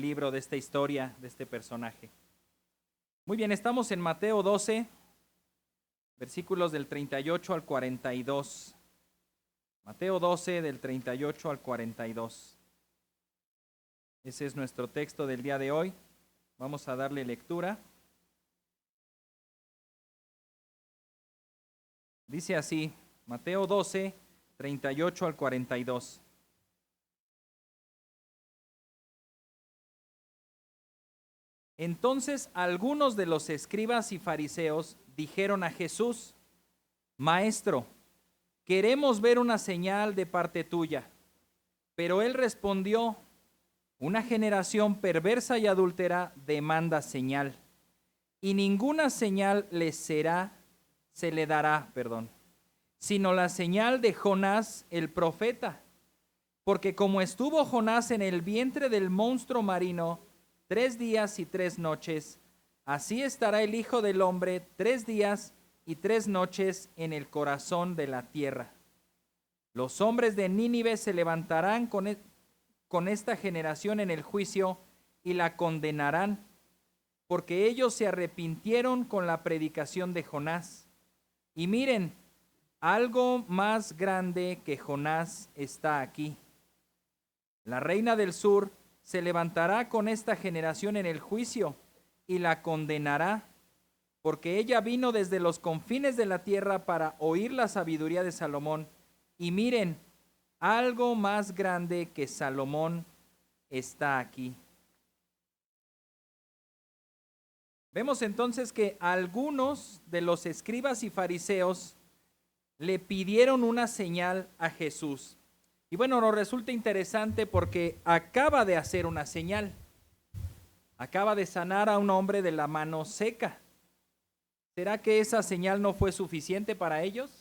libro, de esta historia, de este personaje. Muy bien, estamos en Mateo 12, versículos del 38 al 42. Mateo 12, del 38 al 42. Ese es nuestro texto del día de hoy. Vamos a darle lectura. Dice así, Mateo 12, 38 al 42. Entonces algunos de los escribas y fariseos dijeron a Jesús: Maestro, queremos ver una señal de parte tuya. Pero él respondió: una generación perversa y adúltera demanda señal, y ninguna señal se le dará, sino la señal de Jonás el profeta. Porque como estuvo Jonás en el vientre del monstruo marino 3 días y 3 noches, así estará el Hijo del Hombre 3 días y 3 noches en el corazón de la tierra. Los hombres de Nínive se levantarán con esta generación en el juicio y la condenarán, porque ellos se arrepintieron con la predicación de Jonás. Y miren, algo más grande que Jonás está aquí. La reina del sur se levantará con esta generación en el juicio y la condenará, porque ella vino desde los confines de la tierra para oír la sabiduría de Salomón. Y miren, algo más grande que Salomón está aquí. Vemos entonces que algunos de los escribas y fariseos le pidieron una señal a Jesús. Y bueno, nos resulta interesante porque acaba de hacer una señal. Acaba de sanar a un hombre de la mano seca. ¿Será que esa señal no fue suficiente para ellos?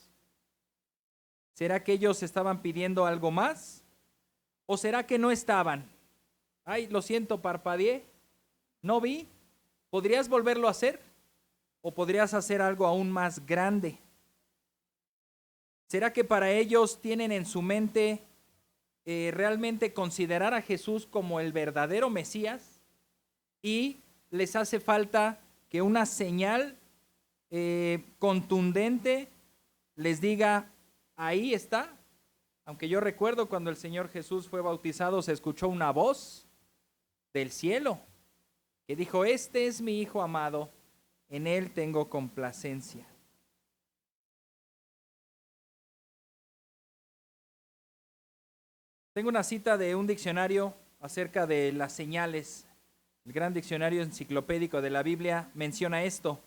¿Será que ellos estaban pidiendo algo más? ¿O será que no estaban? Ay, lo siento, parpadeé, no vi. ¿Podrías volverlo a hacer? ¿O podrías hacer algo aún más grande? ¿Será que para ellos tienen en su mente realmente considerar a Jesús como el verdadero Mesías y les hace falta que una señal contundente les diga: ahí está? Aunque yo recuerdo cuando el Señor Jesús fue bautizado, se escuchó una voz del cielo que dijo: este es mi Hijo amado, en él tengo complacencia. Tengo una cita de un diccionario acerca de las señales. El gran diccionario enciclopédico de la Biblia menciona esto: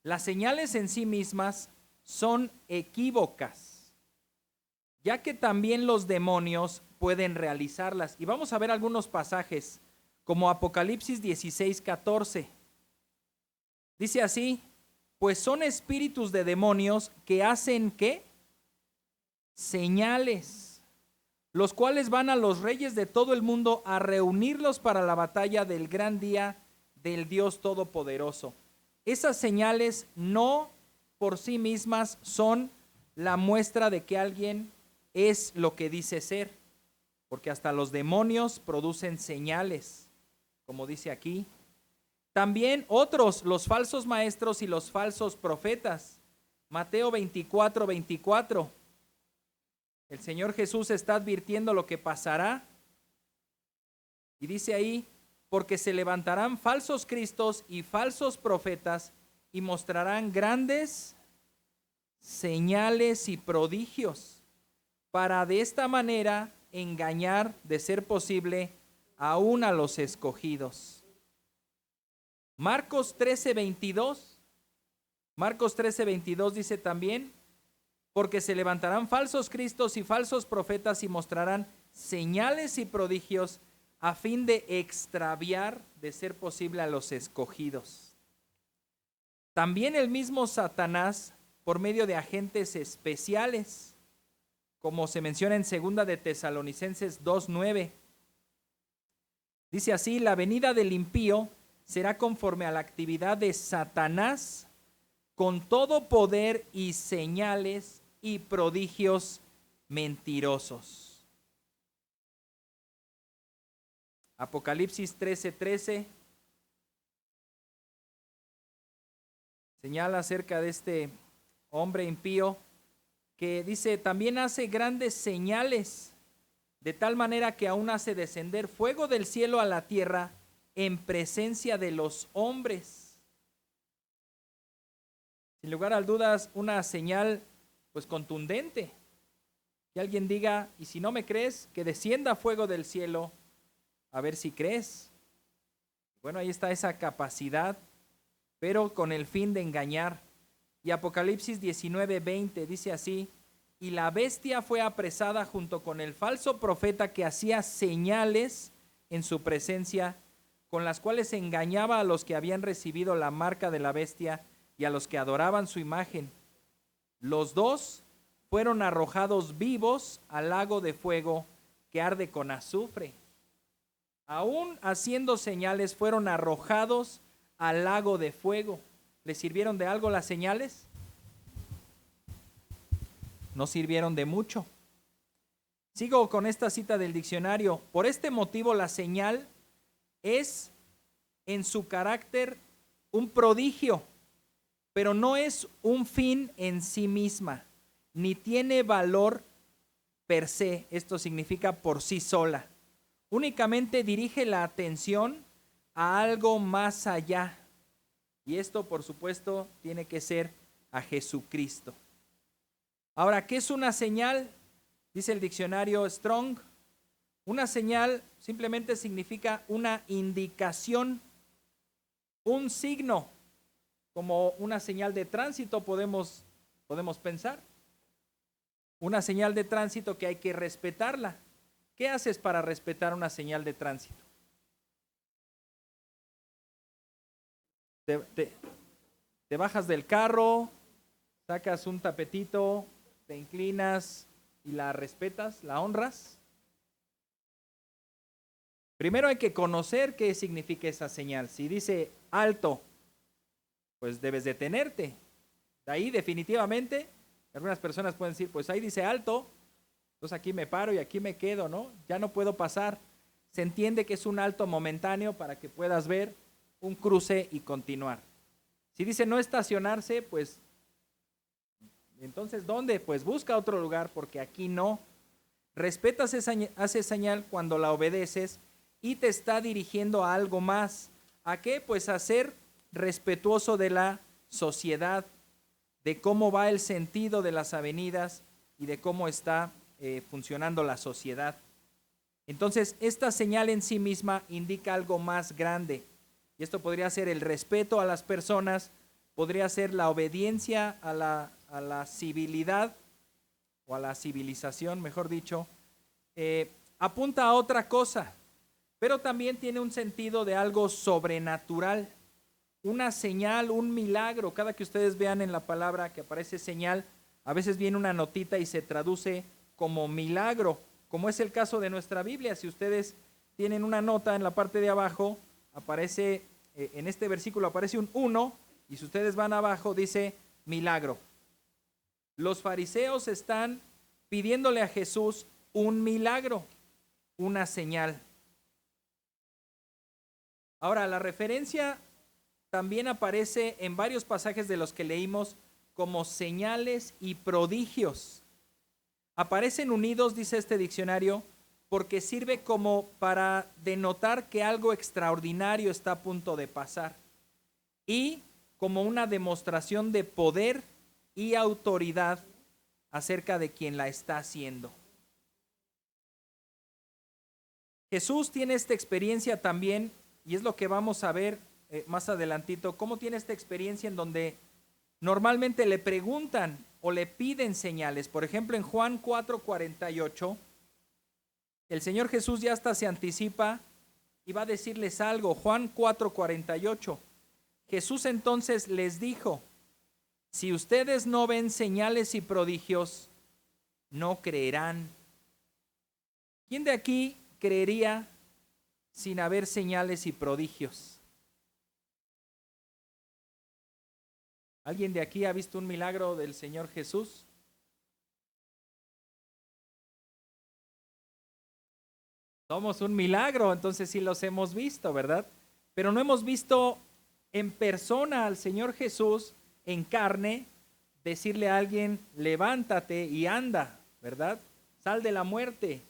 las señales en sí mismas son equívocas, ya que también los demonios pueden realizarlas. Y vamos a ver algunos pasajes, como Apocalipsis 16:14. Dice así: pues son espíritus de demonios que hacen ¿qué? Señales, los cuales van a los reyes de todo el mundo a reunirlos para la batalla del gran día del Dios Todopoderoso. Esas señales no por sí mismas son la muestra de que alguien es lo que dice ser, porque hasta los demonios producen señales, como dice aquí. También otros, los falsos maestros y los falsos profetas. Mateo 24:24. El Señor Jesús está advirtiendo lo que pasará. Y dice ahí: porque se levantarán falsos cristos y falsos profetas y mostrarán grandes señales y prodigios, para de esta manera engañar, de ser posible, aún a los escogidos. Marcos 13:22. Marcos 13:22 dice también: porque se levantarán falsos cristos y falsos profetas y mostrarán señales y prodigios a fin de extraviar, de ser posible, a los escogidos. También el mismo Satanás, por medio de agentes especiales, como se menciona en 2 de Tesalonicenses 2:9. Dice así: la venida del impío será conforme a la actividad de Satanás, con todo poder y señales y prodigios mentirosos. Apocalipsis 13:13 señala acerca de este hombre impío que dice, también hace grandes señales, de tal manera que aún hace descender fuego del cielo a la tierra en presencia de los hombres. Sin lugar a dudas, una señal pues contundente. Que alguien diga, y si no me crees, que descienda fuego del cielo, a ver si crees. Bueno, ahí está esa capacidad, pero con el fin de engañar. Y Apocalipsis 19:20 dice así, y la bestia fue apresada junto con el falso profeta que hacía señales en su presencia, con las cuales engañaba a los que habían recibido la marca de la bestia y a los que adoraban su imagen. Los dos fueron arrojados vivos al lago de fuego que arde con azufre. Aún haciendo señales, fueron arrojados al lago de fuego. ¿Les sirvieron de algo las señales? No sirvieron de mucho. Sigo con esta cita del diccionario. Por este motivo, la señal es en su carácter un prodigio, pero no es un fin en sí misma, ni tiene valor per se, esto significa por sí sola. Únicamente dirige la atención a algo más allá. Y esto, por supuesto, tiene que ser a Jesucristo. Ahora, ¿qué es una señal? Dice el diccionario Strong. Una señal simplemente significa una indicación, un signo, como una señal de tránsito podemos pensar. Una señal de tránsito que hay que respetarla. ¿Qué haces para respetar una señal de tránsito? Te bajas del carro, sacas un tapetito, te inclinas y la respetas, la honras. Primero hay que conocer qué significa esa señal. Si dice alto, pues debes detenerte. De ahí definitivamente, algunas personas pueden decir, pues ahí dice alto, entonces aquí me paro y aquí me quedo, ¿no? Ya no puedo pasar. Se entiende que es un alto momentáneo para que puedas ver un cruce y continuar. Si dice no estacionarse, pues entonces ¿dónde? Pues busca otro lugar porque aquí no. Respetas esa señal cuando la obedeces y te está dirigiendo a algo más. ¿A qué? Pues a ser respetuoso de la sociedad, de cómo va el sentido de las avenidas y de cómo está funcionando la sociedad. Entonces, esta señal en sí misma indica algo más grande. Y esto podría ser el respeto a las personas, podría ser la obediencia a la civilidad o a la civilización, mejor dicho. Apunta a otra cosa, pero también tiene un sentido de algo sobrenatural. Una señal, un milagro. Cada que ustedes vean en la palabra que aparece señal, a veces viene una notita y se traduce como milagro, como es el caso de nuestra Biblia. Si ustedes tienen una nota en la parte de abajo, aparece, en este versículo aparece un 1, y si ustedes van abajo dice milagro. Los fariseos están pidiéndole a Jesús un milagro, una señal. Ahora, la referencia también aparece en varios pasajes de los que leímos como señales y prodigios. Aparecen unidos, dice este diccionario, porque sirve como para denotar que algo extraordinario está a punto de pasar y como una demostración de poder y autoridad acerca de quien la está haciendo. Jesús tiene esta experiencia también, y es lo que vamos a ver más adelantito, cómo tiene esta experiencia en donde normalmente le preguntan o le piden señales. Por ejemplo, en Juan 4:48, el Señor Jesús ya hasta se anticipa y va a decirles algo. Juan 4:48. Jesús entonces les dijo, si ustedes no ven señales y prodigios, no creerán. ¿Quién de aquí creería sin haber señales y prodigios? ¿Alguien de aquí ha visto un milagro del Señor Jesús? Somos un milagro, entonces sí los hemos visto, ¿verdad? Pero no hemos visto en persona al Señor Jesús en carne decirle a alguien, levántate y anda, ¿verdad? Sal de la muerte.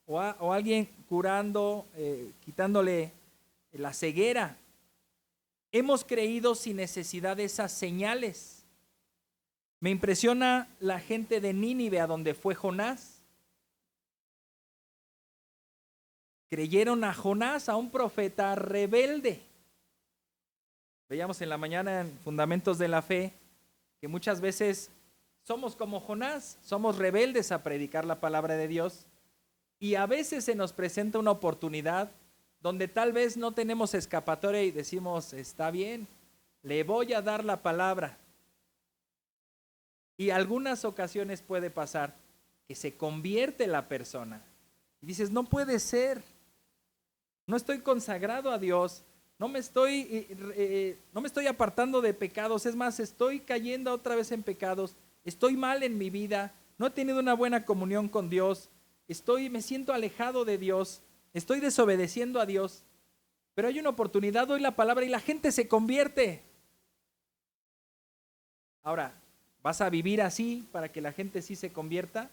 O alguien curando, quitándole la ceguera. Hemos creído sin necesidad de esas señales. Me impresiona la gente de Nínive, a donde fue Jonás. Creyeron a Jonás, a un profeta rebelde. Veíamos en la mañana en Fundamentos de la Fe que muchas veces somos como Jonás, somos rebeldes a predicar la palabra de Dios, y a veces se nos presenta una oportunidad donde tal vez no tenemos escapatoria y decimos, está bien, le voy a dar la palabra. Y algunas ocasiones puede pasar que se convierte la persona. Y dices, no puede ser, no estoy consagrado a Dios, no me estoy apartando de pecados, es más, estoy cayendo otra vez en pecados, estoy mal en mi vida, no he tenido una buena comunión con Dios, me siento alejado de Dios, estoy desobedeciendo a Dios, pero hay una oportunidad, doy la palabra y la gente se convierte. Ahora, ¿vas a vivir así para que la gente sí se convierta?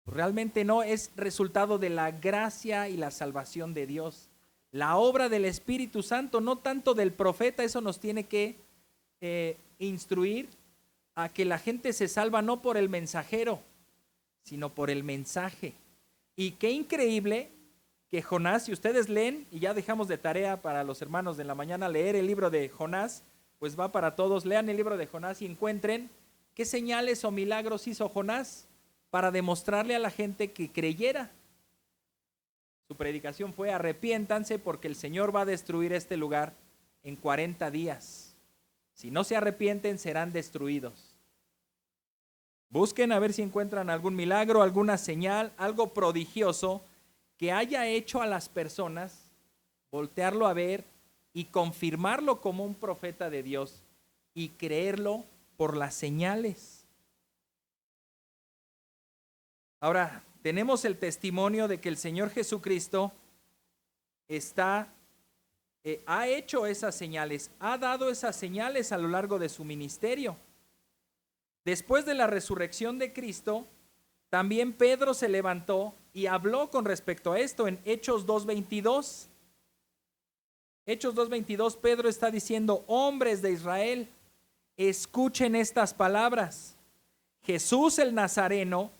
Realmente no, es resultado de la gracia y la salvación de Dios. La obra del Espíritu Santo, no tanto del profeta, eso nos tiene que instruir a que la gente se salva no por el mensajero, sino por el mensaje. Y qué increíble que Jonás, si ustedes leen, y ya dejamos de tarea para los hermanos de la mañana leer el libro de Jonás, pues va para todos, lean el libro de Jonás y encuentren qué señales o milagros hizo Jonás para demostrarle a la gente que creyera. Su predicación fue: arrepiéntanse porque el Señor va a destruir este lugar en 40 días. Si no se arrepienten, serán destruidos. Busquen a ver si encuentran algún milagro, alguna señal, algo prodigioso que haya hecho a las personas voltearlo a ver y confirmarlo como un profeta de Dios y creerlo por las señales. Ahora, tenemos el testimonio de que el Señor Jesucristo ha hecho esas señales, ha dado esas señales a lo largo de su ministerio. Después de la resurrección de Cristo, también Pedro se levantó y habló con respecto a esto en Hechos 2:22. Hechos 2:22, Pedro está diciendo: hombres de Israel, escuchen estas palabras. Jesús el Nazareno,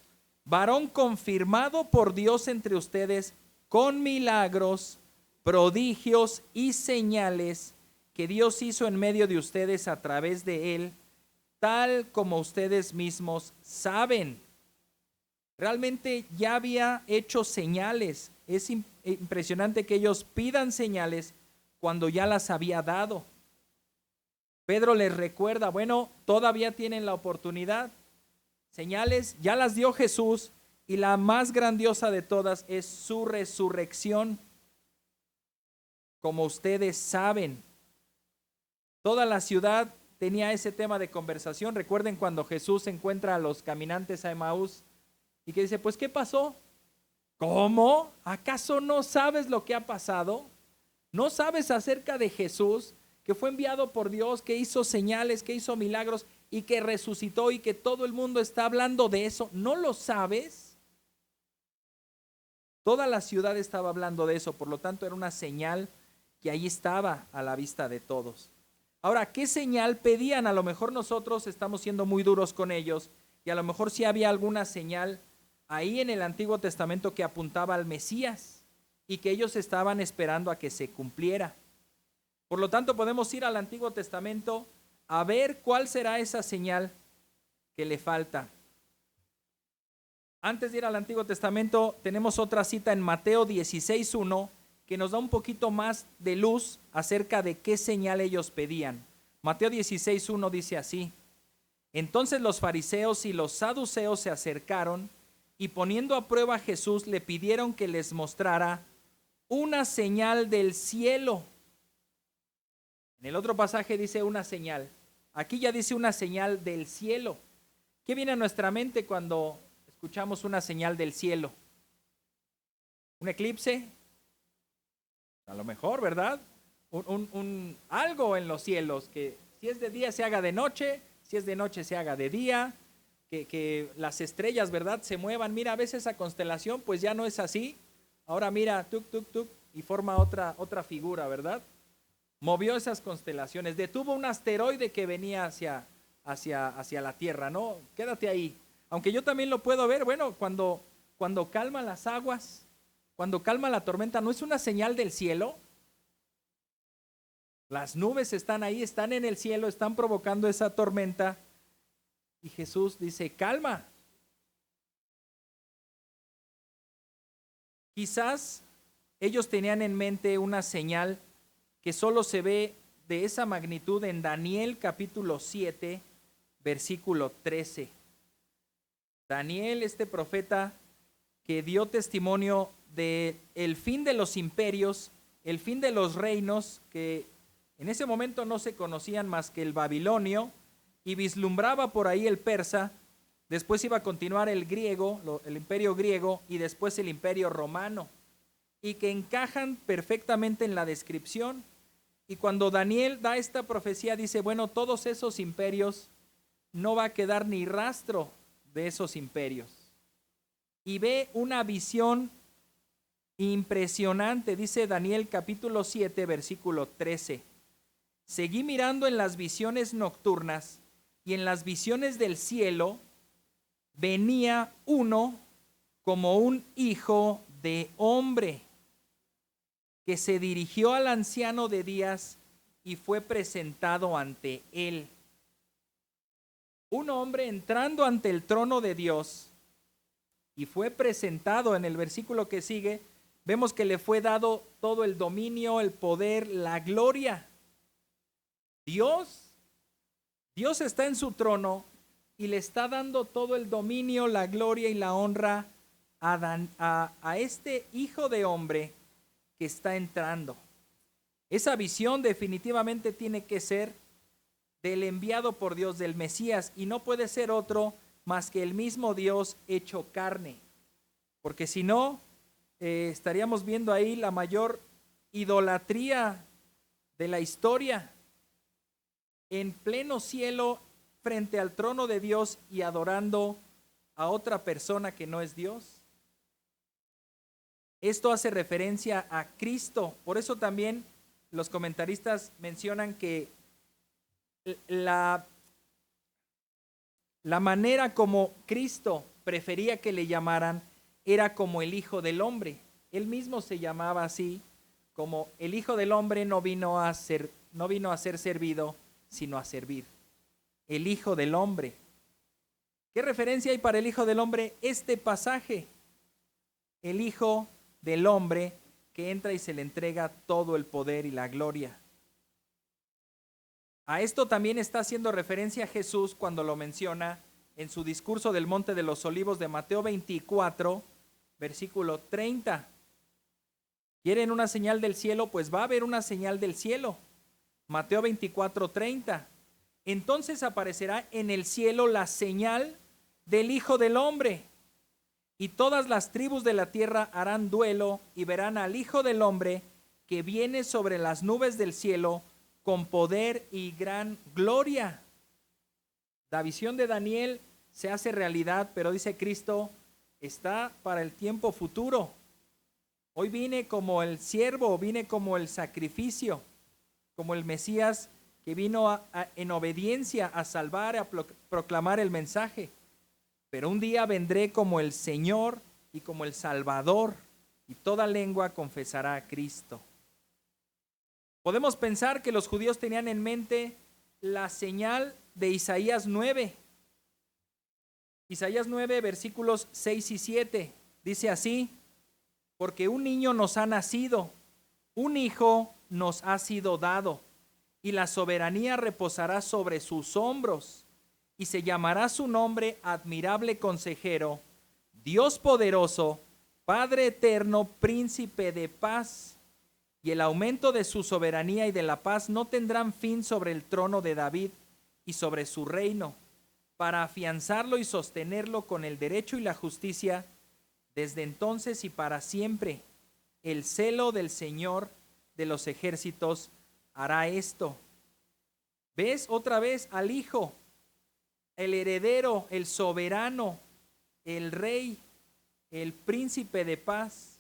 varón confirmado por Dios entre ustedes con milagros, prodigios y señales que Dios hizo en medio de ustedes a través de él, tal como ustedes mismos saben. Realmente ya había hecho señales. Es impresionante que ellos pidan señales cuando ya las había dado. Pedro les recuerda, bueno, todavía tienen la oportunidad. Señales ya las dio Jesús, y la más grandiosa de todas es su resurrección. Como ustedes saben, toda la ciudad tenía ese tema de conversación. Recuerden cuando Jesús encuentra a los caminantes a Emaús y que dice, pues ¿qué pasó? ¿Cómo? ¿Acaso no sabes lo que ha pasado? ¿No sabes acerca de Jesús, que fue enviado por Dios, que hizo señales, que hizo milagros y que resucitó y que todo el mundo está hablando de eso? ¿No lo sabes? Toda la ciudad estaba hablando de eso, por lo tanto era una señal que ahí estaba a la vista de todos. Ahora, ¿qué señal pedían? A lo mejor nosotros estamos siendo muy duros con ellos y a lo mejor sí había alguna señal ahí en el Antiguo Testamento que apuntaba al Mesías y que ellos estaban esperando a que se cumpliera. Por lo tanto, podemos ir al Antiguo Testamento a ver cuál será esa señal que le falta. Antes de ir al Antiguo Testamento, tenemos otra cita en Mateo 16:1 que nos da un poquito más de luz acerca de qué señal ellos pedían. Mateo 16:1 dice así: entonces los fariseos y los saduceos se acercaron y poniendo a prueba a Jesús le pidieron que les mostrara una señal del cielo. En el otro pasaje dice una señal. Aquí ya dice una señal del cielo. ¿Qué viene a nuestra mente cuando escuchamos una señal del cielo? ¿Un eclipse? A lo mejor, ¿verdad? Algo en los cielos, que si es de día se haga de noche, si es de noche se haga de día, que las estrellas, ¿verdad?, se muevan. Mira, a veces esa constelación pues ya no es así. Ahora mira, tuk, tuk, tuk, y forma otra figura, ¿verdad? Movió esas constelaciones, detuvo un asteroide que venía hacia la Tierra, ¿no? Quédate ahí. Aunque yo también lo puedo ver, bueno, cuando calma las aguas, cuando calma la tormenta, ¿no es una señal del cielo? Las nubes están ahí, están en el cielo, están provocando esa tormenta. Y Jesús dice, calma. Quizás ellos tenían en mente una señal que solo se ve de esa magnitud en Daniel capítulo 7, versículo 13. Daniel, este profeta que dio testimonio de el fin de los imperios, el fin de los reinos, que en ese momento no se conocían más que el babilonio, y vislumbraba por ahí el persa, después iba a continuar el griego, el imperio griego, y después el imperio romano, y que encajan perfectamente en la descripción. Y cuando Daniel da esta profecía, dice, bueno, todos esos imperios, no va a quedar ni rastro de esos imperios. Y ve una visión impresionante, dice Daniel capítulo 7, versículo 13. Seguí mirando en las visiones nocturnas, y en las visiones del cielo venía uno como un hijo de hombre, que se dirigió al anciano de días y fue presentado ante él. Un hombre entrando ante el trono de Dios y fue presentado. En el versículo que sigue, vemos que le fue dado todo el dominio, el poder, la gloria. Dios está en su trono y le está dando todo el dominio, la gloria y la honra a este hijo de hombre que está entrando. Esa visión definitivamente tiene que ser del enviado por Dios, del Mesías, y no puede ser otro más que el mismo Dios hecho carne, porque si no, estaríamos viendo ahí la mayor idolatría de la historia, en pleno cielo, frente al trono de Dios y adorando a otra persona que no es Dios. Esto hace referencia a Cristo. Por eso también los comentaristas mencionan que la manera como Cristo prefería que le llamaran era como el Hijo del Hombre. Él mismo se llamaba así, como el Hijo del Hombre no vino a ser servido, sino a servir. El Hijo del Hombre. ¿Qué referencia hay para el Hijo del Hombre? Este pasaje. El Hijo del Hombre que entra y se le entrega todo el poder y la gloria. A esto también está haciendo referencia Jesús cuando lo menciona en su discurso del Monte de los Olivos de Mateo 24, versículo 30. ¿Quieren una señal del cielo? Pues va a haber una señal del cielo. Mateo 24, 30. Entonces aparecerá en el cielo la señal del Hijo del Hombre, y todas las tribus de la tierra harán duelo y verán al Hijo del Hombre que viene sobre las nubes del cielo con poder y gran gloria. La visión de Daniel se hace realidad, pero dice Cristo, está para el tiempo futuro. Hoy vine como el siervo, vine como el sacrificio, como el Mesías que vino en obediencia a salvar, a proclamar el mensaje. Pero un día vendré como el Señor y como el Salvador, y toda lengua confesará a Cristo. Podemos pensar que los judíos tenían en mente la señal de Isaías 9. Isaías 9, versículos 6 y 7. Dice así, porque un niño nos ha nacido, un hijo nos ha sido dado, y la soberanía reposará sobre sus hombros, y se llamará su nombre Admirable Consejero, Dios Poderoso, Padre Eterno, Príncipe de Paz. Y el aumento de su soberanía y de la paz no tendrán fin sobre el trono de David y sobre su reino, para afianzarlo y sostenerlo con el derecho y la justicia desde entonces y para siempre. el celo del Señor de los ejércitos hará esto. ¿Ves otra vez al Hijo, el heredero, el soberano, el rey, el príncipe de paz?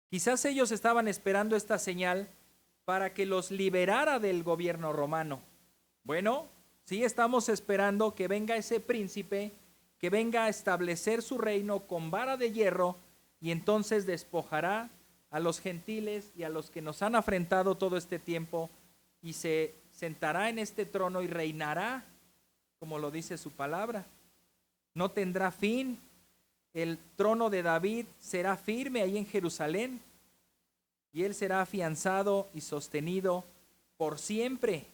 Quizás ellos estaban esperando esta señal para que los liberara del gobierno romano. Bueno, sí estamos esperando que venga ese príncipe, que venga a establecer su reino con vara de hierro y entonces despojará a los gentiles y a los que nos han afrentado todo este tiempo y se sentará en este trono y reinará, como lo dice su palabra. No tendrá fin. El trono de David será firme ahí en Jerusalén y él será afianzado y sostenido por siempre.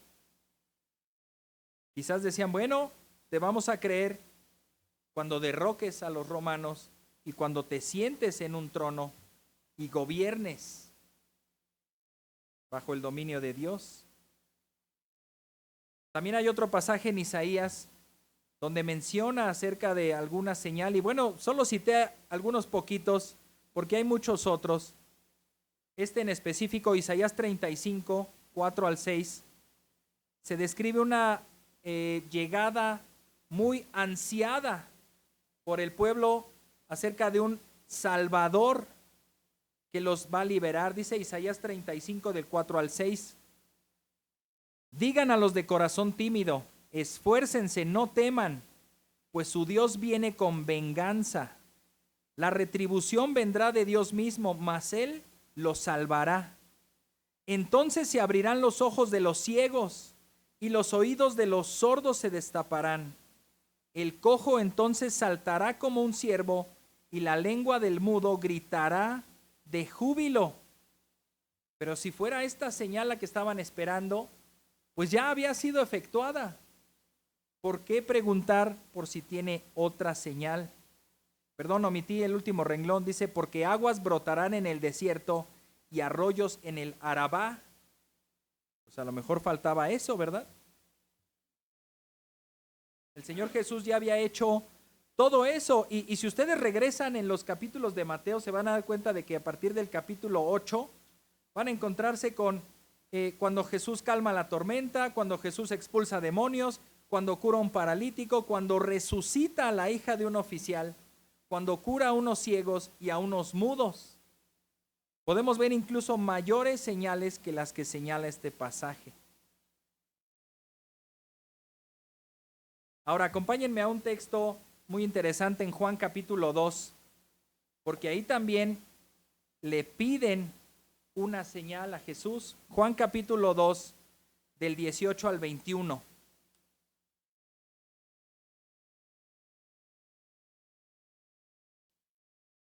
Quizás decían, bueno, te vamos a creer cuando derroques a los romanos y cuando te sientes en un trono y gobiernes bajo el dominio de Dios. También hay otro pasaje en Isaías donde menciona acerca de alguna señal, y bueno, solo cité algunos poquitos porque hay muchos otros. Este en específico, Isaías 35, 4 al 6, se describe una llegada muy ansiada por el pueblo acerca de un Salvador que los va a liberar. Dice Isaías 35 del 4 al 6. Digan a los de corazón tímido, esfuércense, no teman, pues su Dios viene con venganza. La retribución vendrá de Dios mismo, mas Él los salvará. Entonces se abrirán los ojos de los ciegos y los oídos de los sordos se destaparán. El cojo entonces saltará como un ciervo y la lengua del mudo gritará de júbilo. Pero si fuera esta señal la que estaban esperando, pues ya había sido efectuada. ¿Por qué preguntar por si tiene otra señal? Perdón, omití el último renglón. Dice, porque aguas brotarán en el desierto y arroyos en el Arabá. Pues a lo mejor faltaba eso, ¿verdad? El Señor Jesús ya había hecho todo eso. Y si ustedes regresan en los capítulos de Mateo, se van a dar cuenta de que a partir del capítulo 8 van a encontrarse con cuando Jesús calma la tormenta, cuando Jesús expulsa demonios, cuando cura a un paralítico, cuando resucita a la hija de un oficial, cuando cura a unos ciegos y a unos mudos. Podemos ver incluso mayores señales que las que señala este pasaje. Ahora, acompáñenme a un texto muy interesante en Juan capítulo 2, porque ahí también le piden una señal a Jesús. Juan capítulo 2, del 18 al 21.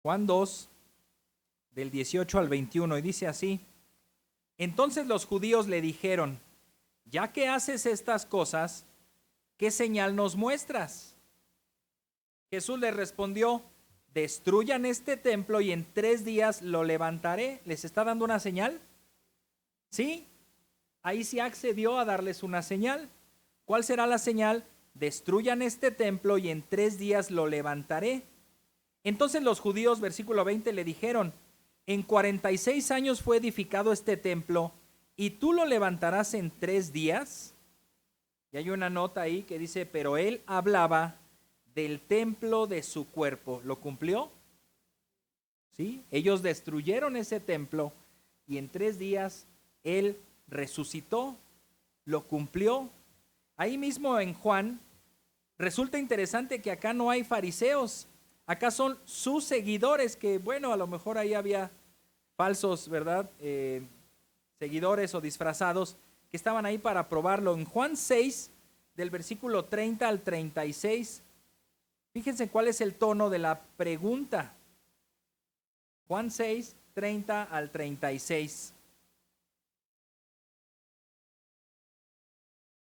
Juan 2, del 18 al 21, y dice así: Entonces los judíos le dijeron, ya que haces estas cosas, ¿qué señal nos muestras? Jesús les respondió, destruyan este templo y en 3 días lo levantaré. ¿Les está dando una señal? Sí, ahí sí accedió a darles una señal. ¿Cuál será la señal? Destruyan este templo y en 3 días lo levantaré. Entonces los judíos, versículo 20, le dijeron, en 46 años fue edificado este templo y tú lo levantarás en 3 días. Y hay una nota ahí que dice, pero él hablaba del templo de su cuerpo. ¿Lo cumplió? ¿Sí? Ellos destruyeron ese templo y en 3 días él resucitó, lo cumplió. Ahí mismo en Juan, resulta interesante que acá no hay fariseos, acá son sus seguidores, que bueno, a lo mejor ahí había falsos, ¿verdad? Seguidores o disfrazados que estaban ahí para probarlo. En Juan 6, del versículo 30 al 36, fíjense cuál es el tono de la pregunta. Juan 6, 30 al 36.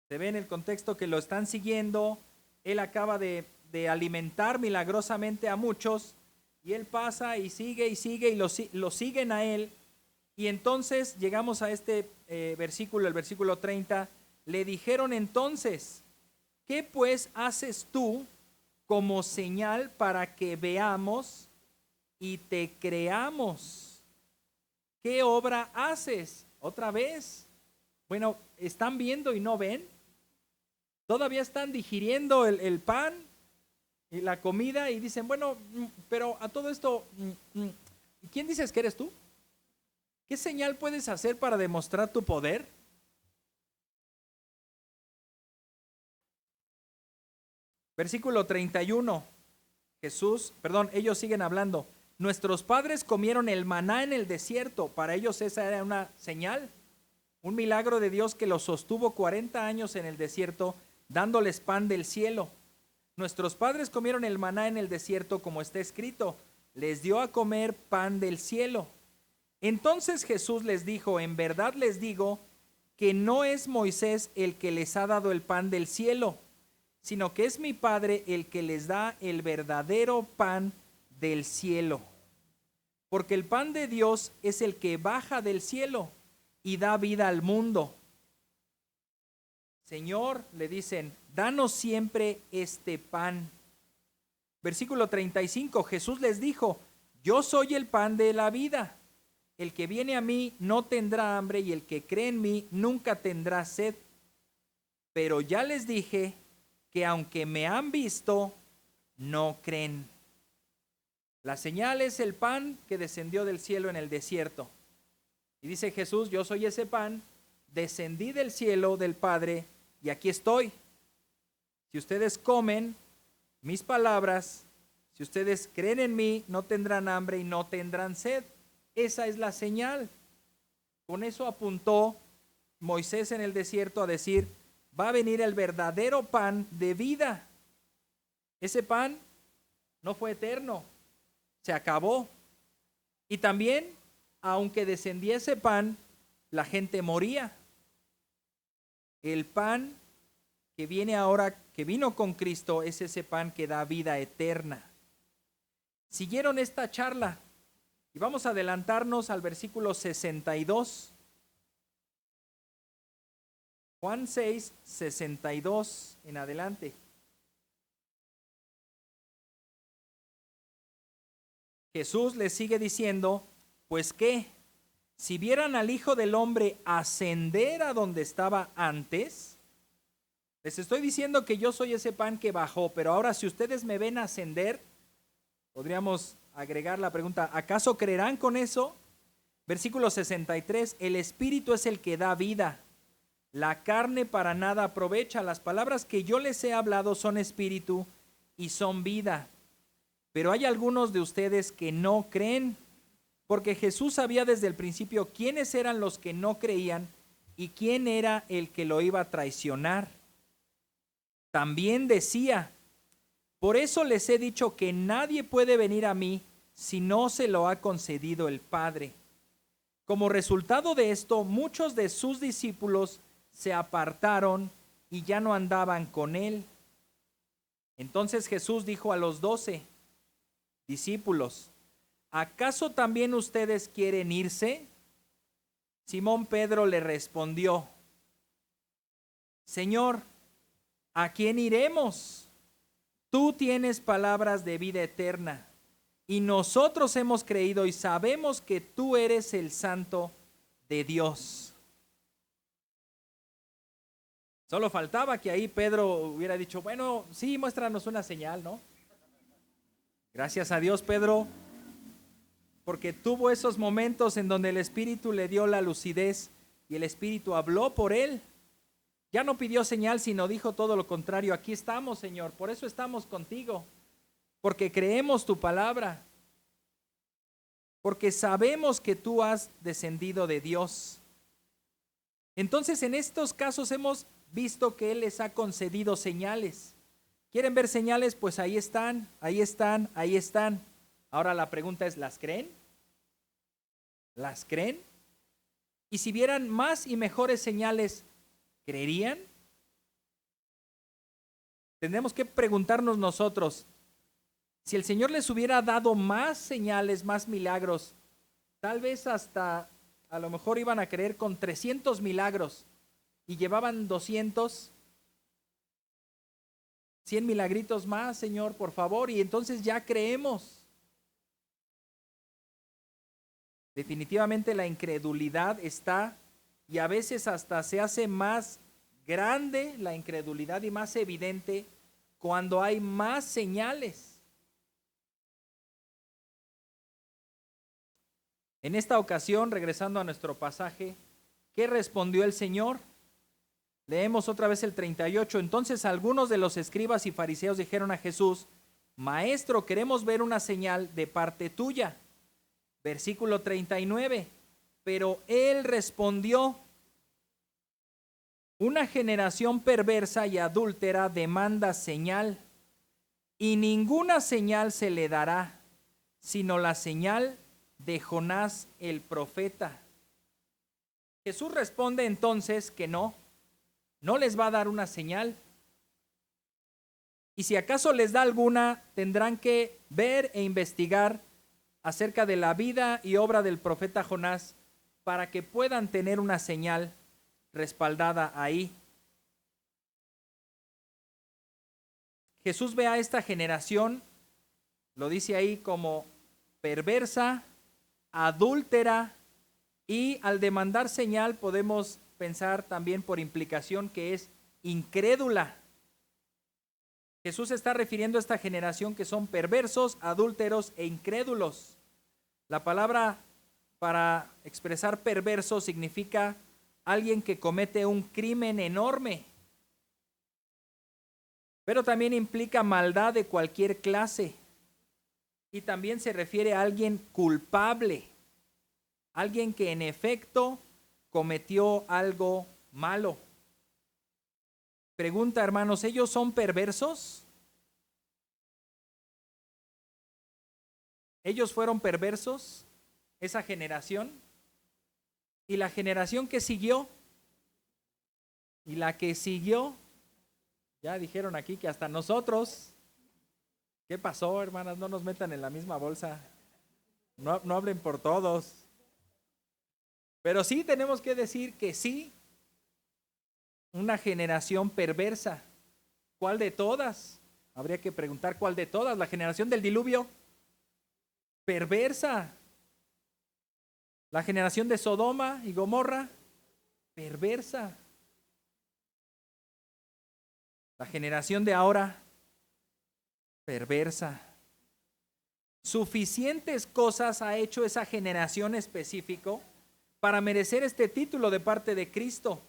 Se ve en el contexto que lo están siguiendo. Él acaba de alimentar milagrosamente a muchos y él pasa y sigue y lo siguen a él. Y entonces llegamos a este versículo, el versículo 30. Le dijeron entonces, ¿qué pues haces tú como señal para que veamos y te creamos. ¿Qué obra haces? Otra vez. Bueno, ¿están viendo y no ven? Todavía están digiriendo el pan y la comida y dicen, bueno, pero a todo esto, ¿quién dices que eres tú? ¿Qué señal puedes hacer para demostrar tu poder? Versículo 31. Ellos siguen hablando. Nuestros padres comieron el maná en el desierto. Para ellos esa era una señal, un milagro de Dios que los sostuvo 40 años en el desierto, dándoles pan del cielo. Nuestros padres comieron el maná en el desierto, como está escrito, les dio a comer pan del cielo. Entonces Jesús les dijo, en verdad les digo que no es Moisés el que les ha dado el pan del cielo, sino que es mi Padre el que les da el verdadero pan del cielo. Porque el pan de Dios es el que baja del cielo y da vida al mundo. Señor, le dicen, danos siempre este pan. Versículo 35, Jesús les dijo, yo soy el pan de la vida. El que viene a mí no tendrá hambre y el que cree en mí nunca tendrá sed. Pero ya les dije que aunque me han visto, no creen. La señal es el pan que descendió del cielo en el desierto. Y dice Jesús, yo soy ese pan, descendí del cielo del Padre y aquí estoy. Si ustedes comen mis palabras, si ustedes creen en mí, no tendrán hambre y no tendrán sed. Esa es la señal. Con eso apuntó Moisés en el desierto a decir, va a venir el verdadero pan de vida. Ese pan no fue eterno, se acabó. Y también, aunque descendiese pan, la gente moría. El pan que viene ahora, que vino con Cristo, es ese pan que da vida eterna. Siguieron esta charla y vamos a adelantarnos al versículo 62. Juan 6, 62 en adelante. Jesús les sigue diciendo, pues qué, si vieran al Hijo del Hombre ascender a donde estaba antes, les estoy diciendo que yo soy ese pan que bajó, pero ahora si ustedes me ven ascender, podríamos agregar la pregunta, ¿acaso creerán con eso? Versículo 63, el Espíritu es el que da vida, la carne para nada aprovecha, las palabras que yo les he hablado son espíritu y son vida. Pero hay algunos de ustedes que no creen, porque Jesús sabía desde el principio quiénes eran los que no creían y quién era el que lo iba a traicionar. También decía, por eso les he dicho que nadie puede venir a mí si no se lo ha concedido el Padre. Como resultado de esto, muchos de sus discípulos se apartaron y ya no andaban con él. Entonces Jesús dijo a los 12 discípulos, ¿acaso también ustedes quieren irse? Simón Pedro le respondió, Señor, ¿a quién iremos? Tú tienes palabras de vida eterna, y nosotros hemos creído y sabemos que tú eres el Santo de Dios. Solo faltaba que ahí Pedro hubiera dicho, bueno, sí, muéstranos una señal, ¿no? Gracias a Dios, Pedro, porque tuvo esos momentos en donde el Espíritu le dio la lucidez y el Espíritu habló por él. Ya no pidió señal, sino dijo todo lo contrario. Aquí estamos, Señor, por eso estamos contigo, porque creemos tu palabra, porque sabemos que tú has descendido de Dios. Entonces, en estos casos hemos visto que Él les ha concedido señales. ¿Quieren ver señales? Pues ahí están, ahí están, ahí están. Ahora la pregunta es, ¿las creen? ¿Las creen? Y si vieran más y mejores señales, ¿creerían? Tendremos que preguntarnos nosotros, si el Señor les hubiera dado más señales, más milagros, tal vez hasta a lo mejor iban a creer con 300 milagros y llevaban 200, 100 milagritos más, Señor, por favor, y entonces ya creemos. Definitivamente la incredulidad está, y a veces hasta se hace más grande la incredulidad y más evidente cuando hay más señales. En esta ocasión, regresando a nuestro pasaje, ¿qué respondió el Señor? Leemos otra vez el 38. Entonces algunos de los escribas y fariseos dijeron a Jesús: Maestro, queremos ver una señal de parte tuya. Versículo 39. Pero él respondió: Una generación perversa y adúltera demanda señal, y ninguna señal se le dará, sino la señal de Jonás el profeta. Jesús responde entonces que no les va a dar una señal. Y si acaso les da alguna, tendrán que ver e investigar acerca de la vida y obra del profeta Jonás para que puedan tener una señal respaldada ahí. Jesús ve a esta generación, lo dice ahí, como perversa, adúltera, y al demandar señal podemos pensar también por implicación que es incrédula. Jesús está refiriendo a esta generación que son perversos, adúlteros e incrédulos. La palabra para expresar perverso significa alguien que comete un crimen enorme, pero también implica maldad de cualquier clase, y también se refiere a alguien culpable, alguien que en efecto cometió algo malo. Pregunta, hermanos, ¿ellos son perversos? ¿Ellos fueron perversos, esa generación? ¿Y la generación que siguió? ¿Y la que siguió? Ya dijeron aquí que hasta nosotros. ¿Qué pasó, hermanas? No nos metan en la misma bolsa. No hablen por todos. Pero sí tenemos que decir que sí, una generación perversa. ¿Cuál de todas? Habría que preguntar cuál de todas. La generación del diluvio, perversa. La generación de Sodoma y Gomorra, perversa. La generación de ahora, perversa. Suficientes cosas ha hecho esa generación específico para merecer este título de parte de Cristo.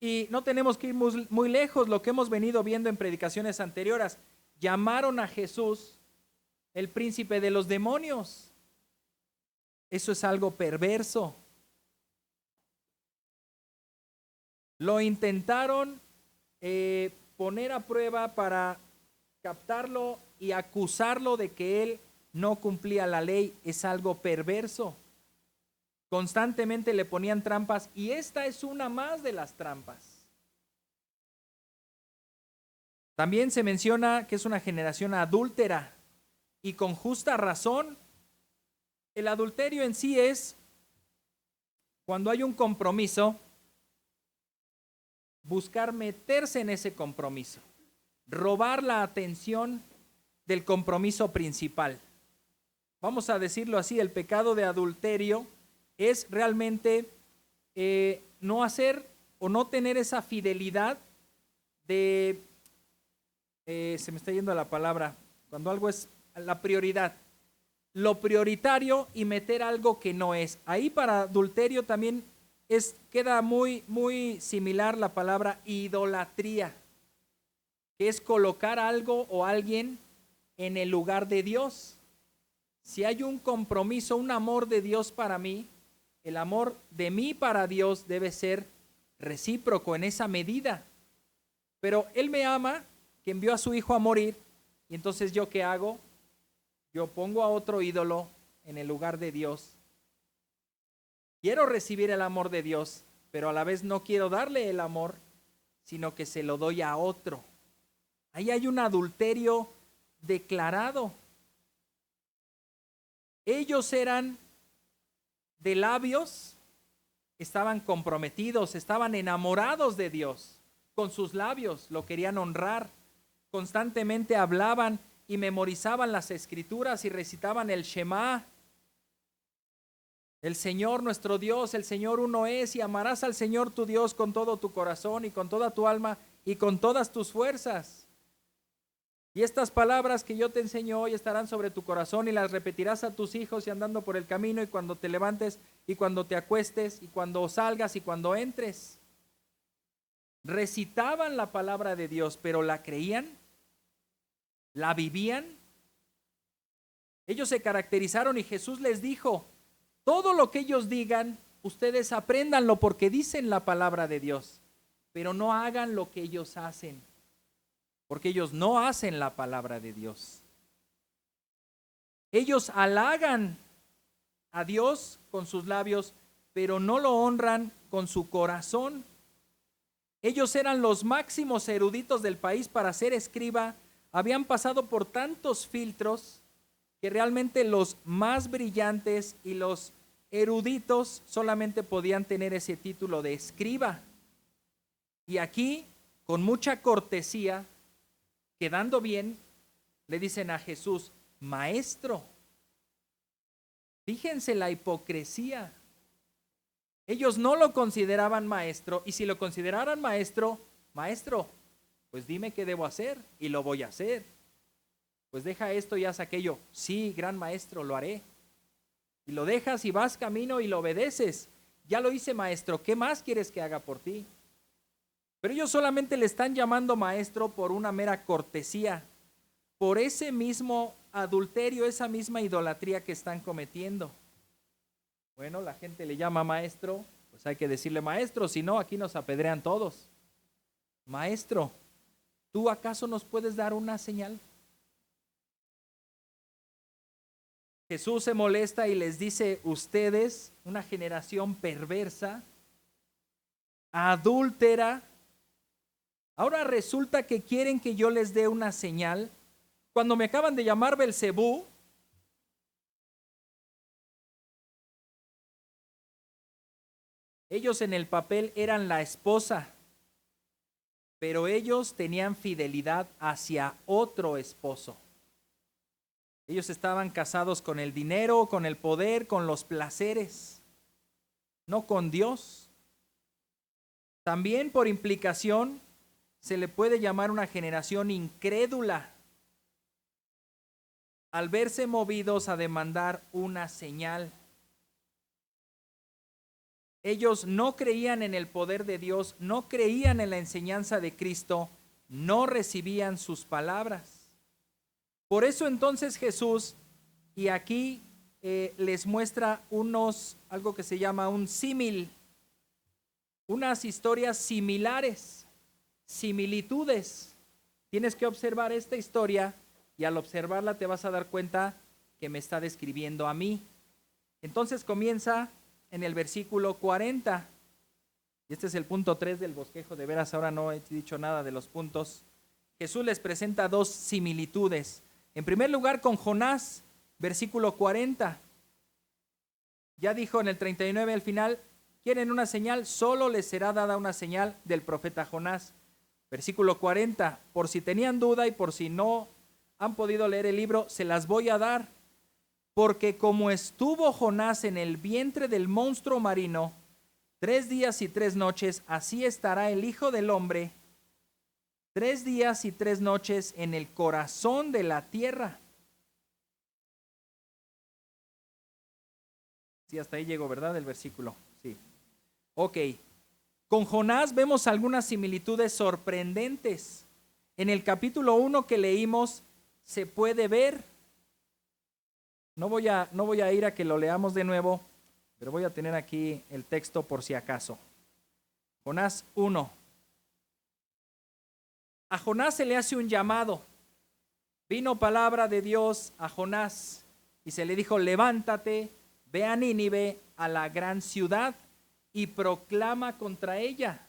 Y no tenemos que ir muy lejos, lo que hemos venido viendo en predicaciones anteriores. Llamaron a Jesús el príncipe de los demonios. Eso es algo perverso. Lo intentaron poner a prueba para captarlo y acusarlo de que él no cumplía la ley. Es algo perverso. Constantemente le ponían trampas, y esta es una más de las trampas. También se menciona que es una generación adúltera, y con justa razón. El adulterio en sí es cuando hay un compromiso, buscar meterse en ese compromiso, robar la atención del compromiso principal. Vamos a decirlo así, el pecado de adulterio es realmente no hacer o no tener esa fidelidad de, se me está yendo la palabra, cuando algo es la prioridad, lo prioritario, y meter algo que no es. Ahí para adulterio también queda muy similar la palabra idolatría, que es colocar algo o alguien en el lugar de Dios. Si hay un compromiso, un amor de Dios para mí, el amor de mí para Dios debe ser recíproco en esa medida. Pero Él me ama, que envió a su Hijo a morir, y entonces ¿yo qué hago? Yo pongo a otro ídolo en el lugar de Dios. Quiero recibir el amor de Dios, pero a la vez no quiero darle el amor, sino que se lo doy a otro. Ahí hay un adulterio declarado. Ellos eran de labios, estaban comprometidos, estaban enamorados de Dios. Con sus labios lo querían honrar. Constantemente hablaban y memorizaban las escrituras y recitaban el Shema. El Señor nuestro Dios, el Señor uno es, y amarás al Señor tu Dios con todo tu corazón y con toda tu alma y con todas tus fuerzas. Y estas palabras que yo te enseño hoy estarán sobre tu corazón y las repetirás a tus hijos y andando por el camino y cuando te levantes y cuando te acuestes y cuando salgas y cuando entres. Recitaban la palabra de Dios, pero ¿la creían? ¿La vivían? Ellos se caracterizaron y Jesús les dijo, todo lo que ellos digan, ustedes apréndanlo porque dicen la palabra de Dios, pero no hagan lo que ellos hacen, porque ellos no hacen la palabra de Dios. Ellos halagan a Dios con sus labios, pero no lo honran con su corazón. Ellos eran los máximos eruditos del país para ser escriba, habían pasado por tantos filtros que realmente los más brillantes y los eruditos solamente podían tener ese título de escriba. Y aquí, con mucha cortesía, quedando bien, le dicen a Jesús, maestro. Fíjense la hipocresía. Ellos no lo consideraban maestro, y si lo consideraran maestro, maestro, pues dime qué debo hacer y lo voy a hacer. Pues deja esto y haz aquello. Sí, gran maestro, lo haré. Y lo dejas y vas camino y lo obedeces. Ya lo hice, maestro, ¿qué más quieres que haga por ti? Pero ellos solamente le están llamando maestro por una mera cortesía, por ese mismo adulterio, esa misma idolatría que están cometiendo. Bueno, la gente le llama maestro, pues hay que decirle maestro, si no, aquí nos apedrean todos. Maestro, ¿tú acaso nos puedes dar una señal? Jesús se molesta y les dice, ustedes, una generación perversa, adúltera, ahora resulta que quieren que yo les dé una señal, cuando me acaban de llamar Belcebú. Ellos en el papel eran la esposa, pero ellos tenían fidelidad hacia otro esposo. Ellos estaban casados con el dinero, con el poder, con los placeres, no con Dios. También por implicación se le puede llamar una generación incrédula al verse movidos a demandar una señal. Ellos no creían en el poder de Dios, no creían en la enseñanza de Cristo, no recibían sus palabras. Por eso entonces Jesús, y aquí les muestra algo que se llama un símil, unas historias similares, similitudes. Tienes que observar esta historia y al observarla te vas a dar cuenta que me está describiendo a mí. Entonces comienza en el versículo 40. Y este es el punto 3 del bosquejo. De veras, ahora no he dicho nada de los puntos. Jesús les presenta dos similitudes. En primer lugar, con Jonás, versículo 40. Ya dijo en el 39 al final, quieren una señal, solo les será dada una señal del profeta Jonás. Versículo 40, por si tenían duda y por si no han podido leer el libro, se las voy a dar. Porque como estuvo Jonás en el vientre del monstruo marino, 3 días y 3 noches, así estará el Hijo del Hombre 3 días y 3 noches en el corazón de la tierra. Sí, hasta ahí llegó, ¿verdad? El versículo. Sí. Ok. Con Jonás vemos algunas similitudes sorprendentes. En el capítulo 1 que leímos se puede ver. No voy a ir a que lo leamos de nuevo, pero voy a tener aquí el texto por si acaso. Jonás 1. A Jonás se le hace un llamado. Vino palabra de Dios a Jonás y se le dijo, levántate, ve a Nínive, a la gran ciudad, y proclama contra ella.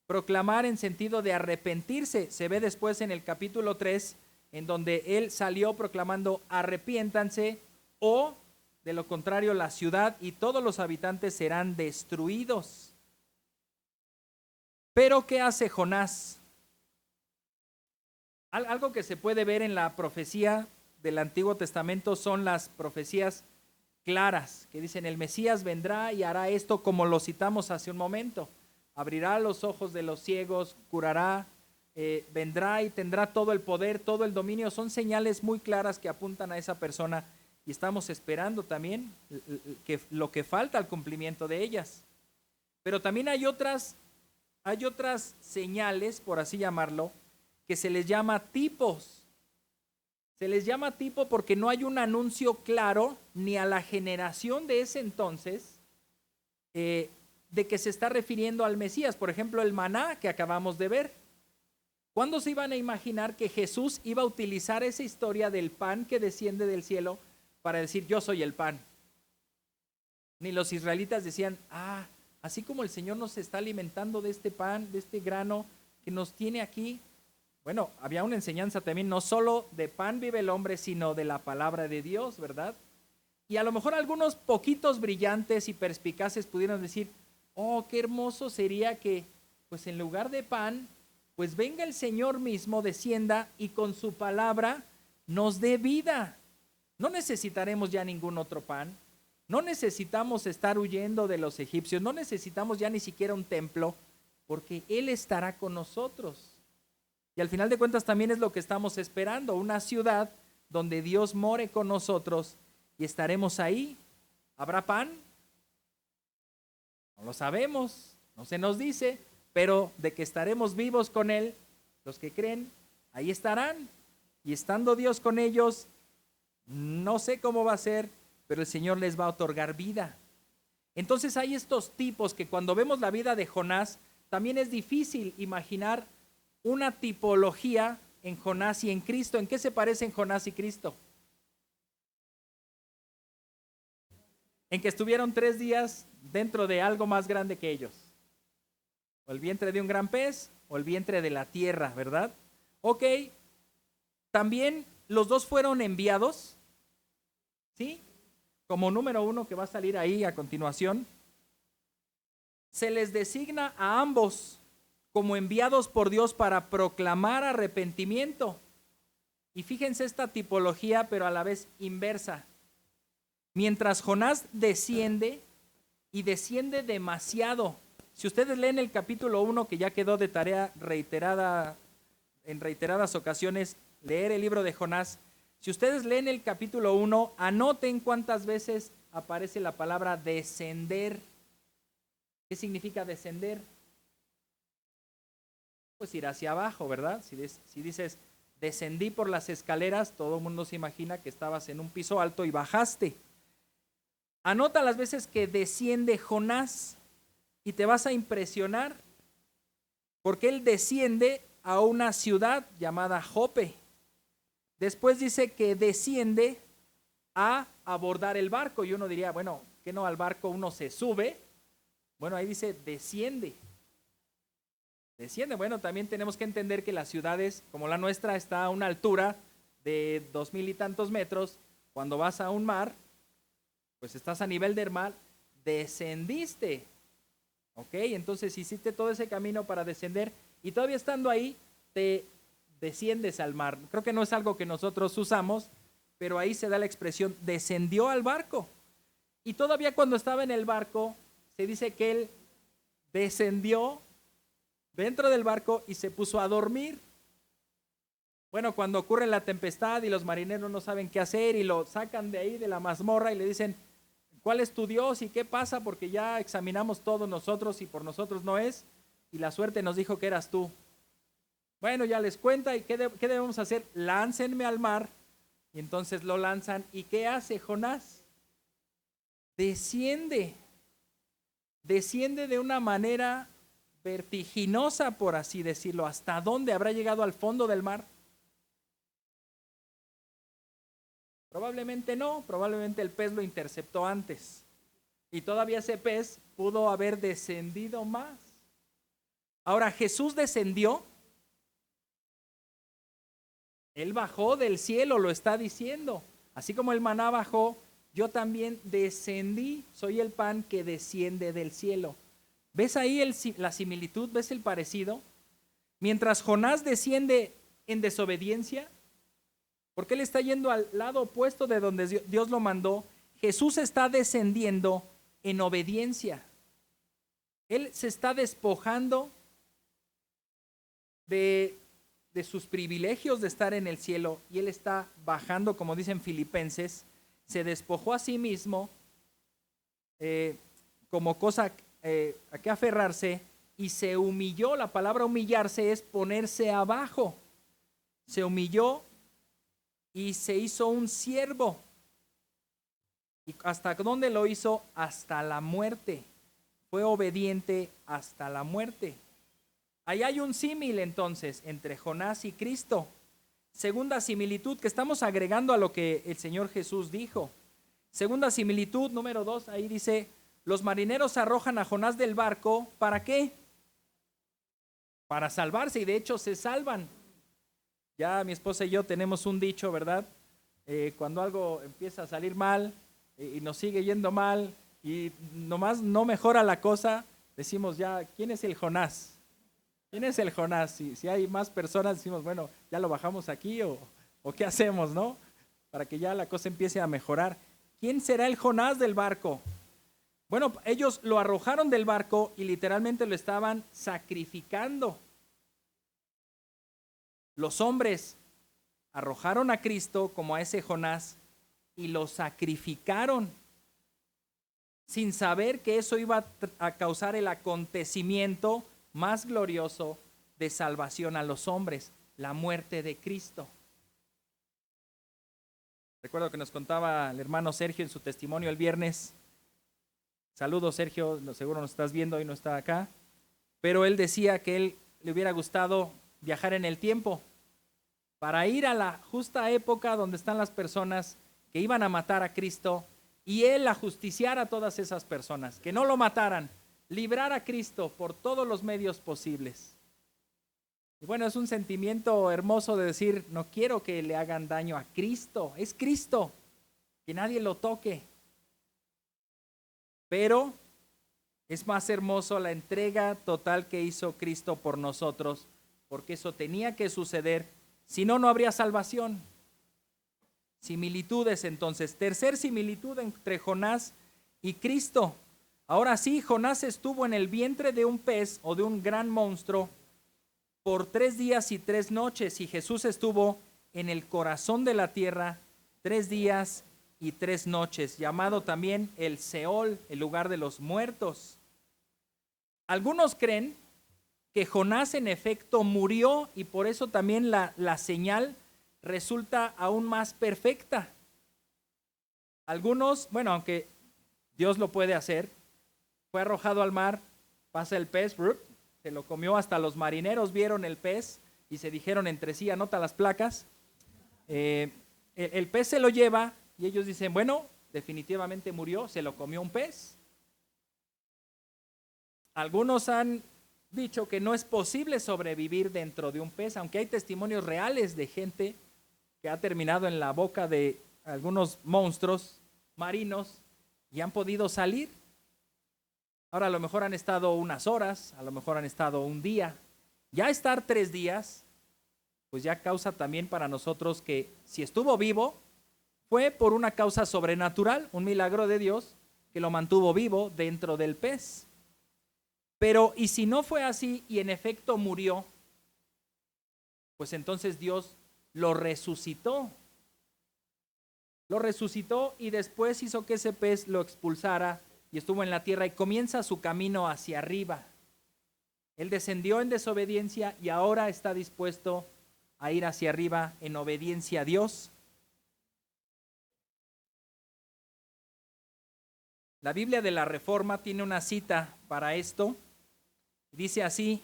Proclamar en sentido de arrepentirse. Se ve después en el capítulo 3, en donde él salió proclamando arrepiéntanse, o de lo contrario la ciudad y todos los habitantes serán destruidos. Pero ¿qué hace Jonás? Algo que se puede ver en la profecía del Antiguo Testamento son las profecías claras, que dicen el Mesías vendrá y hará esto como lo citamos hace un momento. Abrirá los ojos de los ciegos, curará, vendrá y tendrá todo el poder, todo el dominio. Son señales muy claras que apuntan a esa persona y estamos esperando también lo que falta al cumplimiento de ellas. Pero también hay otras señales, por así llamarlo, que se les llama tipos. Se les llama tipo porque no hay un anuncio claro ni a la generación de ese entonces de que se está refiriendo al Mesías. Por ejemplo, el maná que acabamos de ver. ¿Cuándo se iban a imaginar que Jesús iba a utilizar esa historia del pan que desciende del cielo para decir yo soy el pan? Ni los israelitas decían, así como el Señor nos está alimentando de este pan, de este grano que nos tiene aquí. Bueno, había una enseñanza también, no solo de pan vive el hombre, sino de la palabra de Dios, ¿verdad? Y a lo mejor algunos poquitos brillantes y perspicaces pudieron decir, qué hermoso sería que, pues en lugar de pan, pues venga el Señor mismo, descienda y con su palabra nos dé vida. No necesitaremos ya ningún otro pan, no necesitamos estar huyendo de los egipcios, no necesitamos ya ni siquiera un templo, porque Él estará con nosotros. Y al final de cuentas también es lo que estamos esperando, una ciudad donde Dios more con nosotros y estaremos ahí. ¿Habrá pan? No lo sabemos, no se nos dice, pero de que estaremos vivos con Él, los que creen, ahí estarán. Y estando Dios con ellos, no sé cómo va a ser, pero el Señor les va a otorgar vida. Entonces hay estos tipos que cuando vemos la vida de Jonás, también es difícil imaginar una tipología en Jonás y en Cristo. ¿En qué se parecen Jonás y Cristo? En que estuvieron 3 días dentro de algo más grande que ellos. O el vientre de un gran pez o el vientre de la tierra, ¿verdad? Ok, también los dos fueron enviados, ¿sí? Como número 1 que va a salir ahí a continuación. Se les designa a ambos como enviados por Dios para proclamar arrepentimiento. Y fíjense esta tipología, pero a la vez inversa. Mientras Jonás desciende, y desciende demasiado. Si ustedes leen el capítulo 1, que ya quedó de tarea reiterada, en reiteradas ocasiones, leer el libro de Jonás. Si ustedes leen el capítulo 1, anoten cuántas veces aparece la palabra descender. ¿Qué significa descender? Pues ir hacia abajo, ¿verdad? Si dices, descendí por las escaleras, todo el mundo se imagina que estabas en un piso alto y bajaste. Anota las veces que desciende Jonás y te vas a impresionar porque él desciende a una ciudad llamada Jope. Después dice que desciende a abordar el barco y uno diría, bueno, ¿qué no al barco uno se sube? Bueno, ahí dice desciende. Desciende. Bueno, también tenemos que entender que las ciudades como la nuestra está a una altura de 2000 y tantos metros. Cuando vas a un mar, pues estás a nivel del mar, descendiste. Ok, entonces hiciste todo ese camino para descender y todavía estando ahí te desciendes al mar. Creo que no es algo que nosotros usamos, pero ahí se da la expresión descendió al barco. Y todavía cuando estaba en el barco, se dice que él descendió dentro del barco y se puso a dormir. Bueno, cuando ocurre la tempestad y los marineros no saben qué hacer y lo sacan de ahí de la mazmorra y le dicen, ¿cuál es tu Dios y qué pasa? Porque ya examinamos todos nosotros y por nosotros no es, y la suerte nos dijo que eras tú. Bueno, ya les cuenta, ¿y qué debemos hacer? Láncenme al mar, y entonces lo lanzan, ¿y qué hace Jonás? Desciende de una manera vertiginosa, por así decirlo. ¿Hasta dónde habrá llegado al fondo del mar? Probablemente no, probablemente el pez lo interceptó antes. Y todavía ese pez pudo haber descendido más. Ahora, Jesús descendió. Él bajó del cielo, lo está diciendo. Así como el maná bajó, yo también descendí. Soy el pan que desciende del cielo. ¿Ves ahí la similitud? ¿Ves el parecido? Mientras Jonás desciende en desobediencia, porque él está yendo al lado opuesto de donde Dios lo mandó, Jesús está descendiendo en obediencia. Él se está despojando de sus privilegios de estar en el cielo y Él está bajando, como dicen Filipenses, se despojó a sí mismo como cosa a que aferrarse y se humilló. La palabra humillarse es ponerse abajo. Se humilló y se hizo un siervo. ¿Y hasta dónde lo hizo? Hasta la muerte. Fue obediente hasta la muerte. Ahí hay un símil entonces entre Jonás y Cristo. Segunda similitud que estamos agregando a lo que el Señor Jesús dijo. Segunda similitud, número 2, ahí dice, los marineros arrojan a Jonás del barco, ¿para qué? Para salvarse, y de hecho se salvan. Ya mi esposa y yo tenemos un dicho, ¿verdad? Cuando algo empieza a salir mal y nos sigue yendo mal y nomás no mejora la cosa, decimos ya, ¿quién es el Jonás? ¿Quién es el Jonás? Si hay más personas, decimos, bueno, ya lo bajamos aquí o ¿qué hacemos, no? Para que ya la cosa empiece a mejorar. ¿Quién será el Jonás del barco? Bueno, ellos lo arrojaron del barco y literalmente lo estaban sacrificando. Los hombres arrojaron a Cristo como a ese Jonás y lo sacrificaron sin saber que eso iba a causar el acontecimiento más glorioso de salvación a los hombres, la muerte de Cristo. Recuerdo que nos contaba el hermano Sergio en su testimonio el viernes. Saludos, Sergio, seguro nos estás viendo y no está acá. Pero él decía que él le hubiera gustado viajar en el tiempo para ir a la justa época donde están las personas que iban a matar a Cristo y él ajusticiar a todas esas personas, que no lo mataran, librar a Cristo por todos los medios posibles. Y bueno, es un sentimiento hermoso de decir, no quiero que le hagan daño a Cristo, es Cristo, que nadie lo toque. Pero es más hermoso la entrega total que hizo Cristo por nosotros, porque eso tenía que suceder, si no, no habría salvación. Similitudes entonces. Tercer similitud entre Jonás y Cristo. Ahora sí, Jonás estuvo en el vientre de un pez o de un gran monstruo por 3 días y 3 noches y Jesús estuvo en el corazón de la tierra 3 días y 3 noches, llamado también el Seol, el lugar de los muertos. Algunos creen que Jonás en efecto murió y por eso también la señal resulta aún más perfecta. Algunos, bueno, aunque Dios lo puede hacer, fue arrojado al mar, pasa el pez, se lo comió, hasta los marineros vieron el pez y se dijeron entre sí, anota las placas, el pez se lo lleva y ellos dicen, bueno, definitivamente murió, se lo comió un pez. Algunos han dicho que no es posible sobrevivir dentro de un pez, aunque hay testimonios reales de gente que ha terminado en la boca de algunos monstruos marinos y han podido salir. Ahora a lo mejor han estado unas horas, a lo mejor han estado un día. Ya estar 3 días, pues ya causa también para nosotros que si estuvo vivo, fue por una causa sobrenatural, un milagro de Dios que lo mantuvo vivo dentro del pez. Pero, ¿y si no fue así y en efecto murió? Pues entonces Dios lo resucitó. Lo resucitó y después hizo que ese pez lo expulsara y estuvo en la tierra y comienza su camino hacia arriba. Él descendió en desobediencia y ahora está dispuesto a ir hacia arriba en obediencia a Dios. La Biblia de la Reforma tiene una cita para esto. Dice así: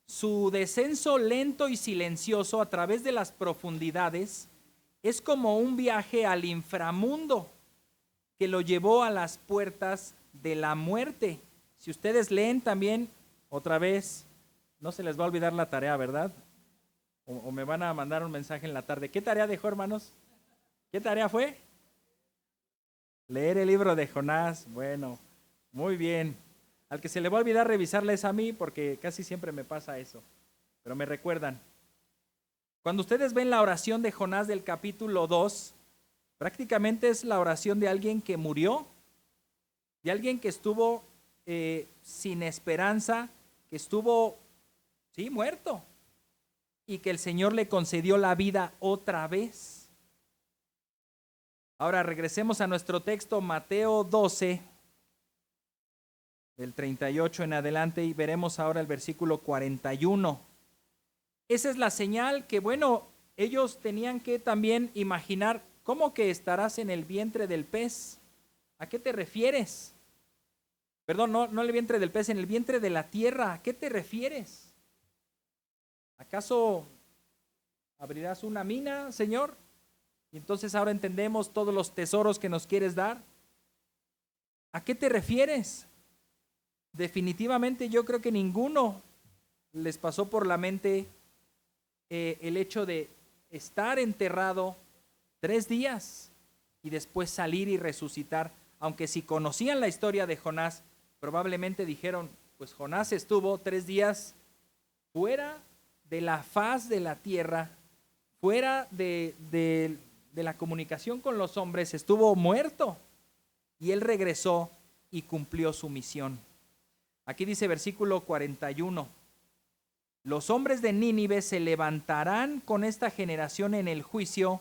su descenso lento y silencioso a través de las profundidades es como un viaje al inframundo que lo llevó a las puertas de la muerte. Si ustedes leen también otra vez, no se les va a olvidar la tarea, ¿verdad? O me van a mandar un mensaje en la tarde. ¿Qué tarea dejó, hermanos? ¿Qué tarea fue? Leer el libro de Jonás. Bueno, muy bien. Al que se le va a olvidar revisarla es a mí, porque casi siempre me pasa eso. Pero me recuerdan. Cuando ustedes ven la oración de Jonás del capítulo 2, Prácticamente es la oración de alguien que murió, de alguien que estuvo sin esperanza, que estuvo, sí, muerto, y que el Señor le concedió la vida otra vez. Ahora regresemos a nuestro texto, Mateo 12, del 38 en adelante, y veremos ahora el versículo 41. Esa es la señal que, bueno, ellos tenían que también imaginar. ¿Cómo que estarás en el vientre del pez? ¿A qué te refieres? Perdón, no en el vientre del pez, en el vientre de la tierra. ¿A qué te refieres? ¿Acaso abrirás una mina, Señor? Y entonces ahora entendemos todos los tesoros que nos quieres dar. ¿A qué te refieres? Definitivamente yo creo que ninguno les pasó por la mente el hecho de estar enterrado 3 días y después salir y resucitar. Aunque si conocían la historia de Jonás, probablemente dijeron, pues Jonás estuvo 3 días fuera de la faz de la tierra, fuera de la comunicación con los hombres, estuvo muerto y él regresó y cumplió su misión. Aquí dice versículo 41, los hombres de Nínive se levantarán con esta generación en el juicio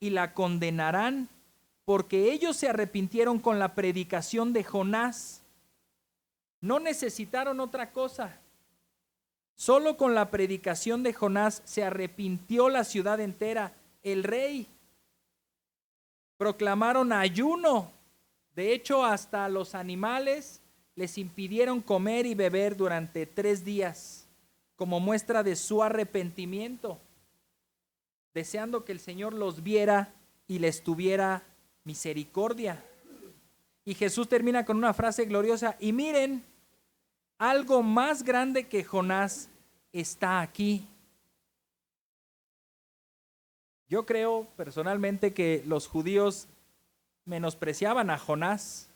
y la condenarán, porque ellos se arrepintieron con la predicación de Jonás. No necesitaron otra cosa. Solo con la predicación de Jonás se arrepintió la ciudad entera, el rey. Proclamaron ayuno. De hecho, hasta los animales les impidieron comer y beber durante 3 días, como muestra de su arrepentimiento, deseando que el Señor los viera y les tuviera misericordia. Y Jesús termina con una frase gloriosa, y miren, algo más grande que Jonás está aquí. Yo creo personalmente que los judíos menospreciaban a Jonás.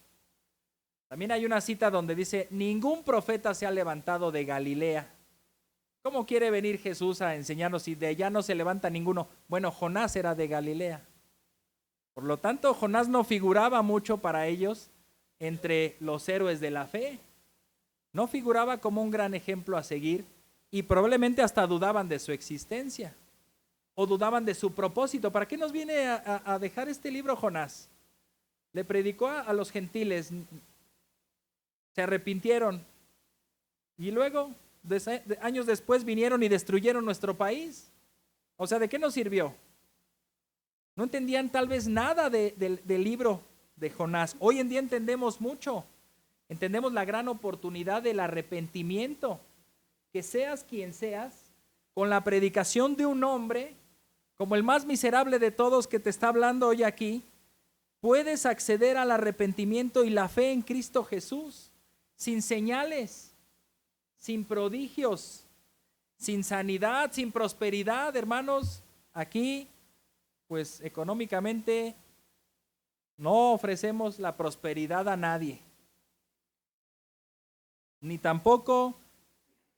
También hay una cita donde dice, ningún profeta se ha levantado de Galilea. ¿Cómo quiere venir Jesús a enseñarnos si de allá no se levanta ninguno? Bueno, Jonás era de Galilea. Por lo tanto, Jonás no figuraba mucho para ellos entre los héroes de la fe. No figuraba como un gran ejemplo a seguir y probablemente hasta dudaban de su existencia o dudaban de su propósito. ¿Para qué nos viene a dejar este libro Jonás? Le predicó a los gentiles, se arrepintieron y luego, años después, vinieron y destruyeron nuestro país. O sea, ¿de qué nos sirvió? No entendían tal vez nada del libro de Jonás. Hoy en día entendemos mucho. Entendemos la gran oportunidad del arrepentimiento. Que seas quien seas, con la predicación de un hombre, como el más miserable de todos que te está hablando hoy aquí, puedes acceder al arrepentimiento y la fe en Cristo Jesús, sin señales, sin prodigios, sin sanidad, sin prosperidad, hermanos. Aquí, pues económicamente, no ofrecemos la prosperidad a nadie, ni tampoco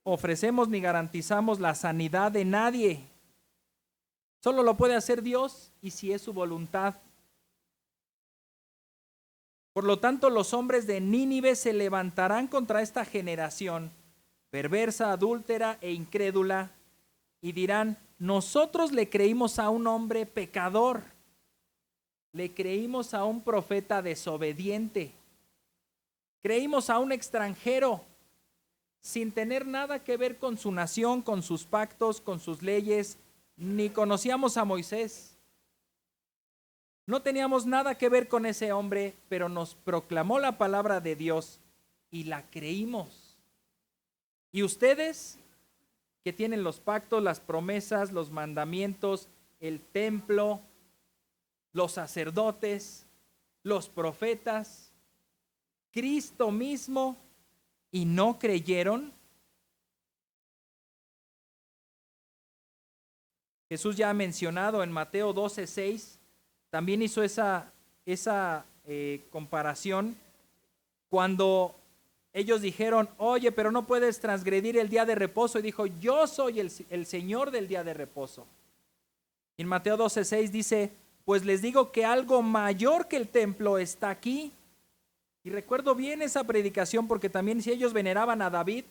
ofrecemos ni garantizamos la sanidad de nadie. Solo lo puede hacer Dios y si es su voluntad. Por lo tanto, los hombres de Nínive se levantarán contra esta generación perversa, adúltera e incrédula y dirán, nosotros le creímos a un hombre pecador, le creímos a un profeta desobediente, creímos a un extranjero sin tener nada que ver con su nación, con sus pactos, con sus leyes, ni conocíamos a Moisés. No teníamos nada que ver con ese hombre, pero nos proclamó la palabra de Dios y la creímos. Y ustedes que tienen los pactos, las promesas, los mandamientos, el templo, los sacerdotes, los profetas, Cristo mismo, y no creyeron. Jesús ya ha mencionado en Mateo 12:6, también hizo esa comparación cuando ellos dijeron, oye, pero no puedes transgredir el día de reposo. Y dijo, yo soy el Señor del día de reposo. En Mateo 12:6 dice, pues les digo que algo mayor que el templo está aquí. Y recuerdo bien esa predicación porque también si ellos veneraban a David,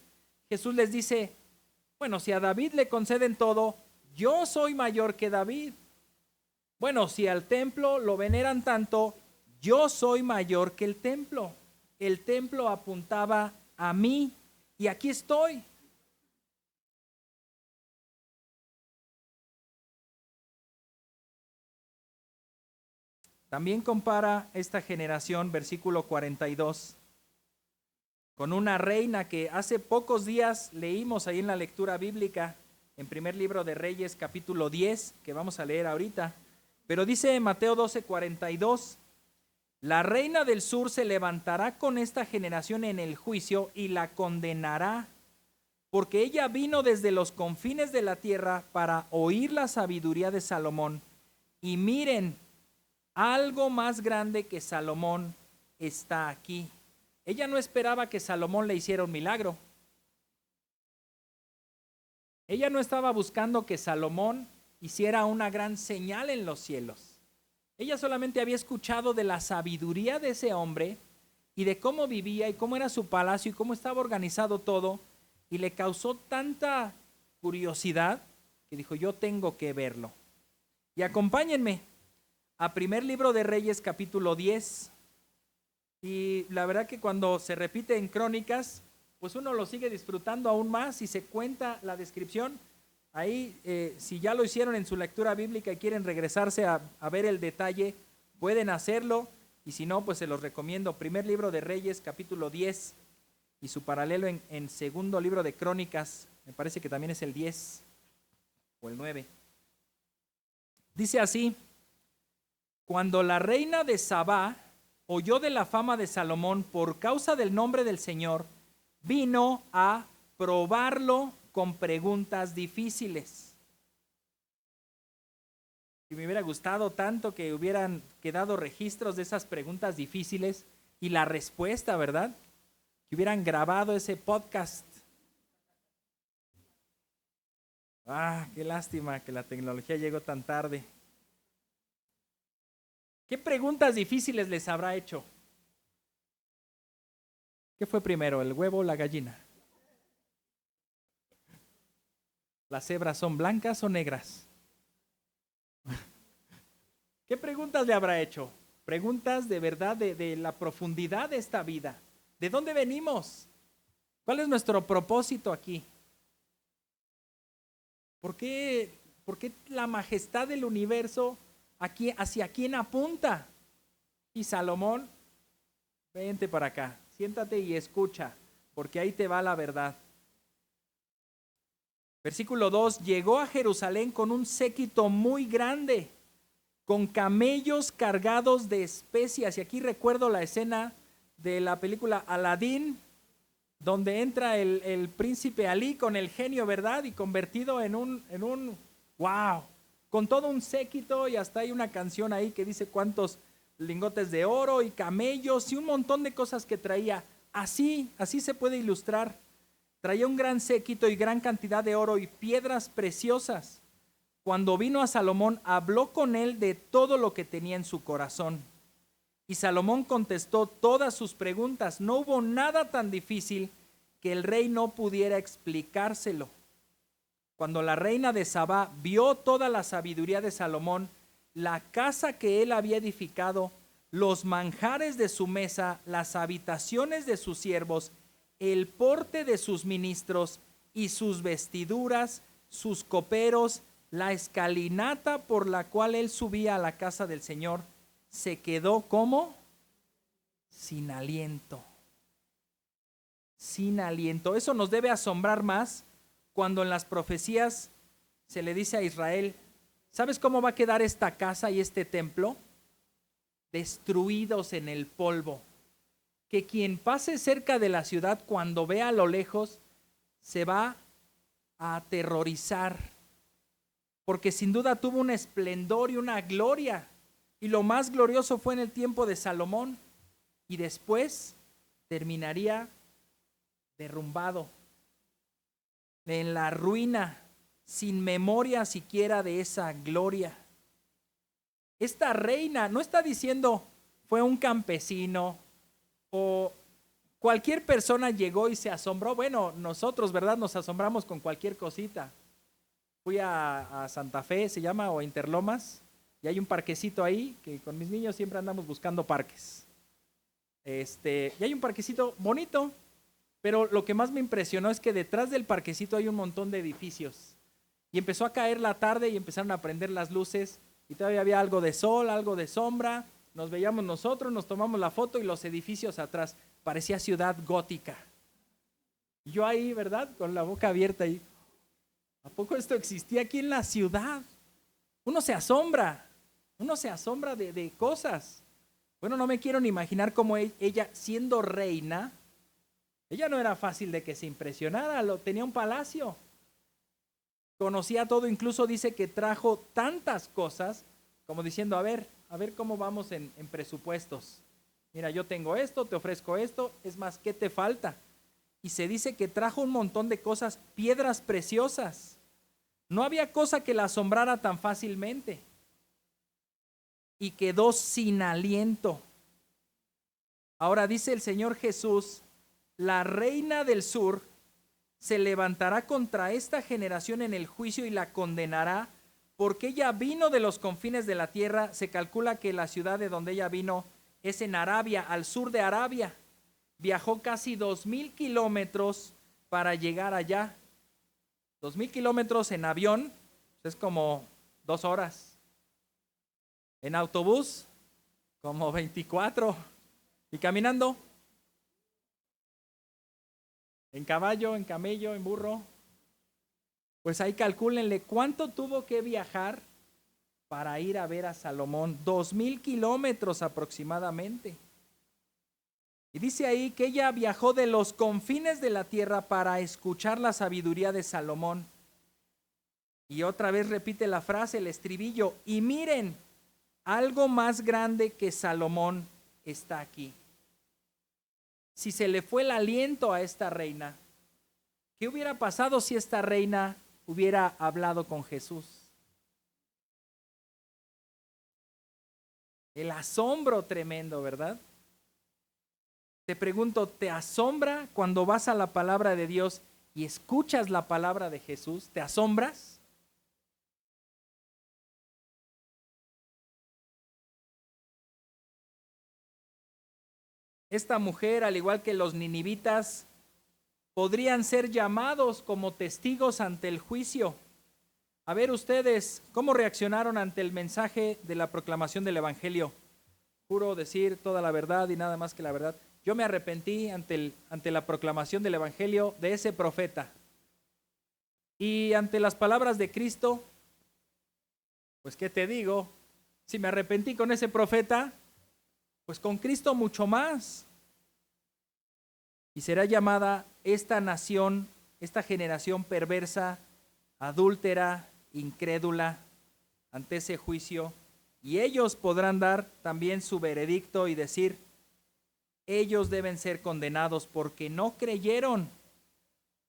Jesús les dice, bueno, si a David le conceden todo, yo soy mayor que David. Bueno, si al templo lo veneran tanto, yo soy mayor que el templo. El templo apuntaba a mí y aquí estoy. También compara esta generación, versículo 42, con una reina que hace pocos días leímos ahí en la lectura bíblica, en primer libro de Reyes, capítulo 10, que vamos a leer ahorita. Pero dice en Mateo 12:42, la reina del sur se levantará con esta generación en el juicio y la condenará, porque ella vino desde los confines de la tierra para oír la sabiduría de Salomón. Y miren, algo más grande que Salomón está aquí. Ella no esperaba que Salomón le hiciera un milagro. Ella no estaba buscando que Salomón hiciera una gran señal en los cielos. Ella solamente había escuchado de la sabiduría de ese hombre y de cómo vivía y cómo era su palacio y cómo estaba organizado todo, y le causó tanta curiosidad que dijo, yo tengo que verlo. Y acompáñenme a primer libro de Reyes, capítulo 10. Y la verdad que cuando se repite en Crónicas, pues uno lo sigue disfrutando aún más y se cuenta la descripción. Ahí, si ya lo hicieron en su lectura bíblica y quieren regresarse a ver el detalle, pueden hacerlo. Y si no, pues se los recomiendo. Primer libro de Reyes, capítulo 10, y su paralelo en segundo libro de Crónicas, me parece que también es el 10 o el 9. Dice así, cuando la reina de Sabá oyó de la fama de Salomón por causa del nombre del Señor, vino a probarlo con preguntas difíciles. Y me hubiera gustado tanto que hubieran quedado registros de esas preguntas difíciles y la respuesta, ¿verdad? Que hubieran grabado ese podcast. Qué lástima que la tecnología llegó tan tarde. ¿Qué preguntas difíciles les habrá hecho? ¿Qué fue primero, el huevo o la gallina? ¿Las cebras son blancas o negras? ¿Qué preguntas le habrá hecho? Preguntas de verdad de la profundidad de esta vida. ¿De dónde venimos? ¿Cuál es nuestro propósito aquí? ¿Por qué la majestad del universo aquí, hacia quién apunta? Y Salomón, vente para acá, siéntate y escucha, porque ahí te va la verdad. Versículo 2, llegó a Jerusalén con un séquito muy grande, con camellos cargados de especias. Y aquí recuerdo la escena de la película Aladín, donde entra el príncipe Alí con el genio, ¿verdad? Y convertido en un wow, con todo un séquito, y hasta hay una canción ahí que dice cuántos lingotes de oro y camellos y un montón de cosas que traía. Así se puede ilustrar. Traía un gran séquito y gran cantidad de oro y piedras preciosas. Cuando vino a Salomón, habló con él de todo lo que tenía en su corazón. Y Salomón contestó todas sus preguntas. No hubo nada tan difícil que el rey no pudiera explicárselo. Cuando la reina de Sabá vio toda la sabiduría de Salomón, la casa que él había edificado, los manjares de su mesa, las habitaciones de sus siervos, el porte de sus ministros y sus vestiduras, sus coperos, la escalinata por la cual él subía a la casa del Señor, se quedó como sin aliento. Sin aliento. Eso nos debe asombrar más cuando en las profecías se le dice a Israel, ¿sabes cómo va a quedar esta casa y este templo? Destruidos en el polvo. Que quien pase cerca de la ciudad cuando vea a lo lejos se va a aterrorizar, porque sin duda tuvo un esplendor y una gloria, y lo más glorioso fue en el tiempo de Salomón, y después terminaría derrumbado, en la ruina, sin memoria siquiera de esa gloria. esta reina, no está diciendo fue un campesino o cualquier persona llegó y se asombró. Bueno, nosotros, ¿verdad? Nos asombramos con cualquier cosita. Fui a Santa Fe, se llama, o Interlomas, y hay un parquecito ahí, que con mis niños siempre andamos buscando parques. Y hay un parquecito bonito, pero lo que más me impresionó es que detrás del parquecito hay un montón de edificios. Y empezó a caer la tarde y empezaron a prender las luces, y todavía había algo de sol, algo de sombra. Nos veíamos nosotros, nos tomamos la foto y los edificios atrás. Parecía ciudad gótica. Yo ahí, ¿verdad? Con la boca abierta ahí. ¿A poco esto existía aquí en la ciudad? Uno se asombra de cosas. Bueno, no me quiero ni imaginar cómo ella, siendo reina, ella no era fácil de que se impresionara, tenía un palacio. Conocía todo, incluso dice que trajo tantas cosas, como diciendo, a ver cómo vamos en presupuestos. Mira, yo tengo esto, te ofrezco esto, es más, ¿qué te falta? Y se dice que trajo un montón de cosas, piedras preciosas. No había cosa que la asombrara tan fácilmente. Y quedó sin aliento. Ahora dice el Señor Jesús, la reina del sur se levantará contra esta generación en el juicio y la condenará, porque ella vino de los confines de la tierra. Se calcula que la ciudad de donde ella vino es en Arabia, al sur de Arabia. Viajó casi 2,000 kilómetros para llegar allá. 2,000 kilómetros en avión, es como 2 horas. En autobús, como 24. Y caminando, en caballo, en camello, en burro. Pues ahí calcúlenle cuánto tuvo que viajar para ir a ver a Salomón. 2,000 kilómetros aproximadamente. Y dice ahí que ella viajó de los confines de la tierra para escuchar la sabiduría de Salomón. Y otra vez repite la frase, el estribillo. Y miren, algo más grande que Salomón está aquí. Si se le fue el aliento a esta reina, ¿qué hubiera pasado si esta reina hubiera hablado con Jesús? El asombro tremendo, ¿verdad? Te pregunto, ¿te asombra cuando vas a la palabra de Dios y escuchas la palabra de Jesús? ¿Te asombras? Esta mujer, al igual que los ninivitas, podrían ser llamados como testigos ante el juicio. A ver ustedes, ¿cómo reaccionaron ante el mensaje de la proclamación del Evangelio? Juro decir toda la verdad y nada más que la verdad. Yo me arrepentí ante la proclamación del Evangelio de ese profeta. Y ante las palabras de Cristo, pues ¿qué te digo? Si me arrepentí con ese profeta, pues con Cristo mucho más. Y será llamada esta nación, esta generación perversa, adúltera, incrédula, ante ese juicio. Y ellos podrán dar también su veredicto y decir, ellos deben ser condenados porque no creyeron,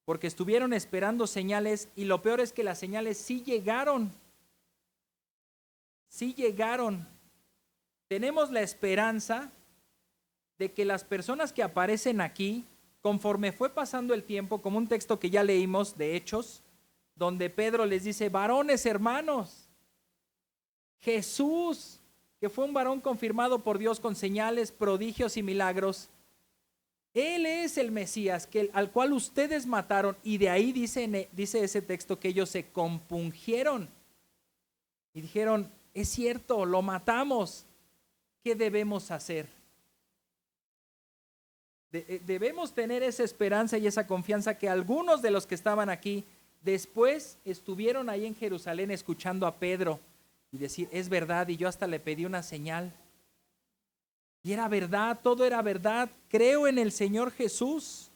porque estuvieron esperando señales, y lo peor es que las señales sí llegaron. Sí llegaron. Tenemos la esperanza de que las personas que aparecen aquí, conforme fue pasando el tiempo, como un texto que ya leímos de Hechos, donde Pedro les dice, varones hermanos, Jesús, que fue un varón confirmado por Dios con señales, prodigios y milagros, Él es el Mesías al cual ustedes mataron. Y de ahí dice ese texto que ellos se compungieron y dijeron, es cierto, lo matamos. ¿Qué debemos hacer? Debemos tener esa esperanza y esa confianza que algunos de los que estaban aquí después estuvieron ahí en Jerusalén escuchando a Pedro y decir, es verdad, y yo hasta le pedí una señal. Y era verdad, todo era verdad. Creo en el Señor Jesús.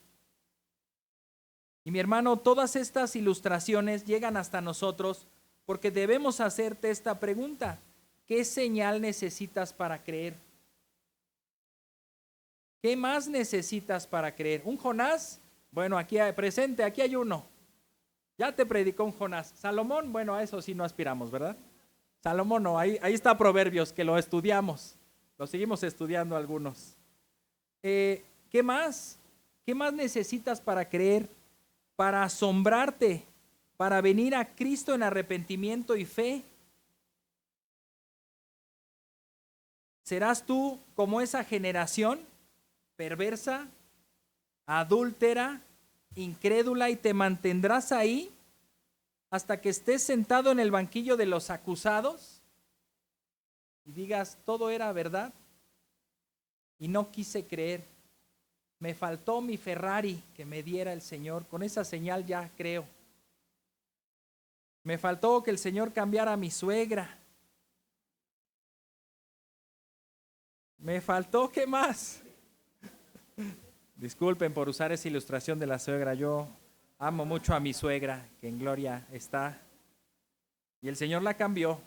Y mi hermano, todas estas ilustraciones llegan hasta nosotros porque debemos hacerte esta pregunta. ¿Qué señal necesitas para creer? ¿Qué más necesitas para creer? ¿Un Jonás? Bueno, aquí hay, presente, aquí hay uno. Ya te predicó un Jonás. Salomón, bueno, a eso sí no aspiramos, ¿verdad? Salomón no, ahí está Proverbios, que lo estudiamos, lo seguimos estudiando algunos. ¿Qué más? ¿Qué más necesitas para creer, para asombrarte, para venir a Cristo en arrepentimiento y fe? ¿Serás tú como esa generación perversa, adúltera, incrédula y te mantendrás ahí hasta que estés sentado en el banquillo de los acusados y digas, todo era verdad y no quise creer? Me faltó mi Ferrari que me diera el Señor, con esa señal ya creo. Me faltó que el Señor cambiara a mi suegra. Me faltó, ¿qué más? Disculpen por usar esa ilustración de la suegra. Yo amo mucho a mi suegra, que en gloria está. Y el Señor la cambió.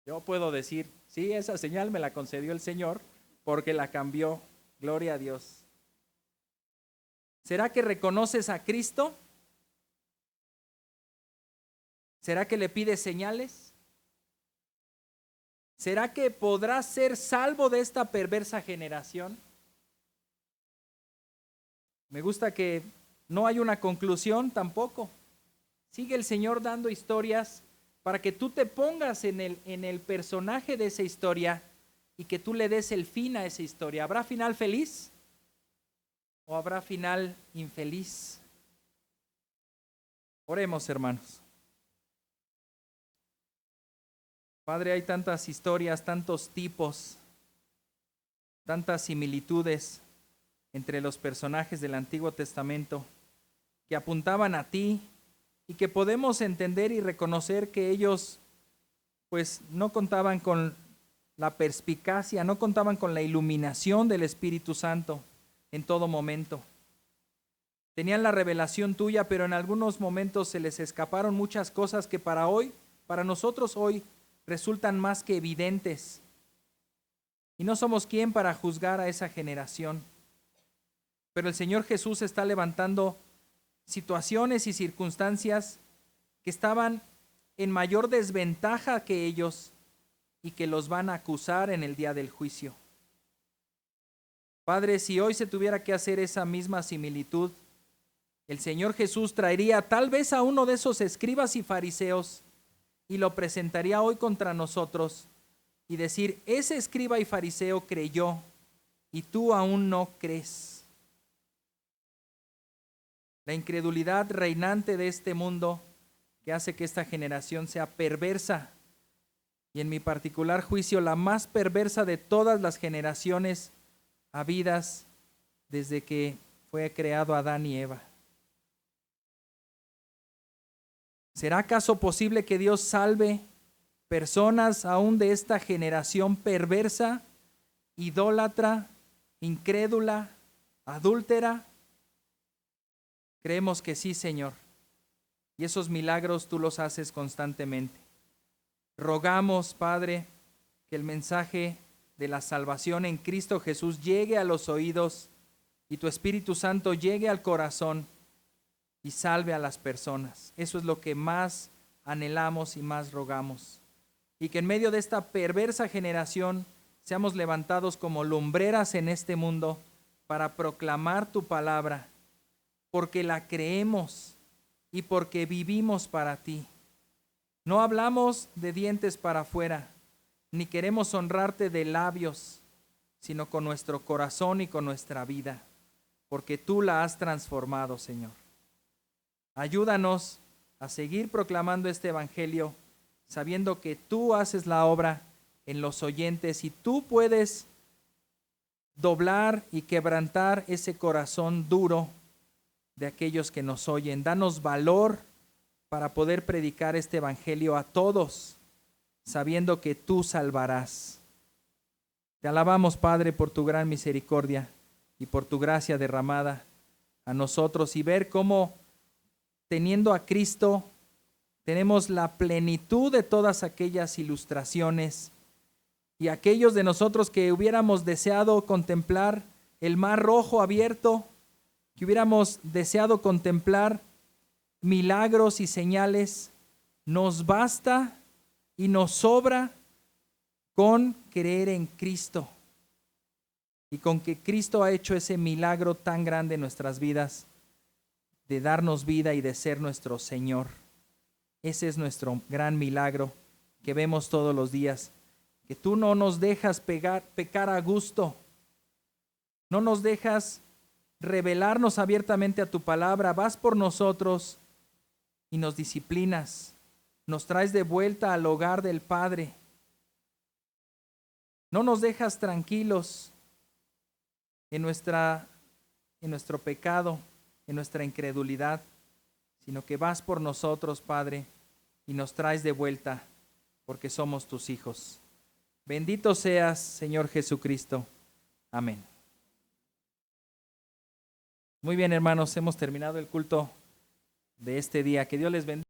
Yo puedo decir, sí, esa señal me la concedió el Señor porque la cambió. Gloria a Dios. ¿Será que reconoces a Cristo? ¿Será que le pides señales? ¿Será que podrás ser salvo de esta perversa generación? Me gusta que no hay una conclusión tampoco. Sigue el Señor dando historias para que tú te pongas en el personaje de esa historia y que tú le des el fin a esa historia. ¿Habrá final feliz o habrá final infeliz? Oremos, hermanos. Padre, hay tantas historias, tantos tipos, tantas similitudes entre los personajes del Antiguo Testamento que apuntaban a ti y que podemos entender y reconocer que ellos pues no contaban con la perspicacia, no contaban con la iluminación del Espíritu Santo en todo momento. Tenían la revelación tuya, pero en algunos momentos se les escaparon muchas cosas que para nosotros hoy resultan más que evidentes. Y no somos quien para juzgar a esa generación. Pero el Señor Jesús está levantando situaciones y circunstancias que estaban en mayor desventaja que ellos y que los van a acusar en el día del juicio. Padre, si hoy se tuviera que hacer esa misma similitud, el Señor Jesús traería tal vez a uno de esos escribas y fariseos y lo presentaría hoy contra nosotros y decir, ese escriba y fariseo creyó y tú aún no crees. La incredulidad reinante de este mundo que hace que esta generación sea perversa y en mi particular juicio la más perversa de todas las generaciones habidas desde que fue creado Adán y Eva. ¿Será acaso posible que Dios salve personas aún de esta generación perversa, idólatra, incrédula, adúltera? Creemos que sí, Señor, y esos milagros tú los haces constantemente. Rogamos, Padre, que el mensaje de la salvación en Cristo Jesús llegue a los oídos y tu Espíritu Santo llegue al corazón y salve a las personas. Eso es lo que más anhelamos y más rogamos. Y que en medio de esta perversa generación seamos levantados como lumbreras en este mundo para proclamar tu palabra, porque la creemos y porque vivimos para ti. No hablamos de dientes para afuera, ni queremos honrarte de labios, sino con nuestro corazón y con nuestra vida, porque tú la has transformado, Señor. Ayúdanos a seguir proclamando este evangelio, sabiendo que tú haces la obra en los oyentes y tú puedes doblar y quebrantar ese corazón duro de aquellos que nos oyen. Danos valor para poder predicar este evangelio a todos, sabiendo que tú salvarás. Te alabamos, Padre, por tu gran misericordia y por tu gracia derramada a nosotros, y ver cómo teniendo a Cristo tenemos la plenitud de todas aquellas ilustraciones, y aquellos de nosotros que hubiéramos deseado contemplar el mar rojo abierto, que hubiéramos deseado contemplar milagros y señales, nos basta y nos sobra con creer en Cristo y con que Cristo ha hecho ese milagro tan grande en nuestras vidas de darnos vida y de ser nuestro Señor. Ese es nuestro gran milagro que vemos todos los días, que tú no nos dejas pecar a gusto, no nos dejas revelarnos abiertamente a tu palabra, vas por nosotros y nos disciplinas, nos traes de vuelta al hogar del Padre. No nos dejas tranquilos en nuestro pecado, en nuestra incredulidad, sino que vas por nosotros, Padre, y nos traes de vuelta, porque somos tus hijos. Bendito seas, Señor Jesucristo. Amén. Muy bien, hermanos, hemos terminado el culto de este día. Que Dios les bendiga.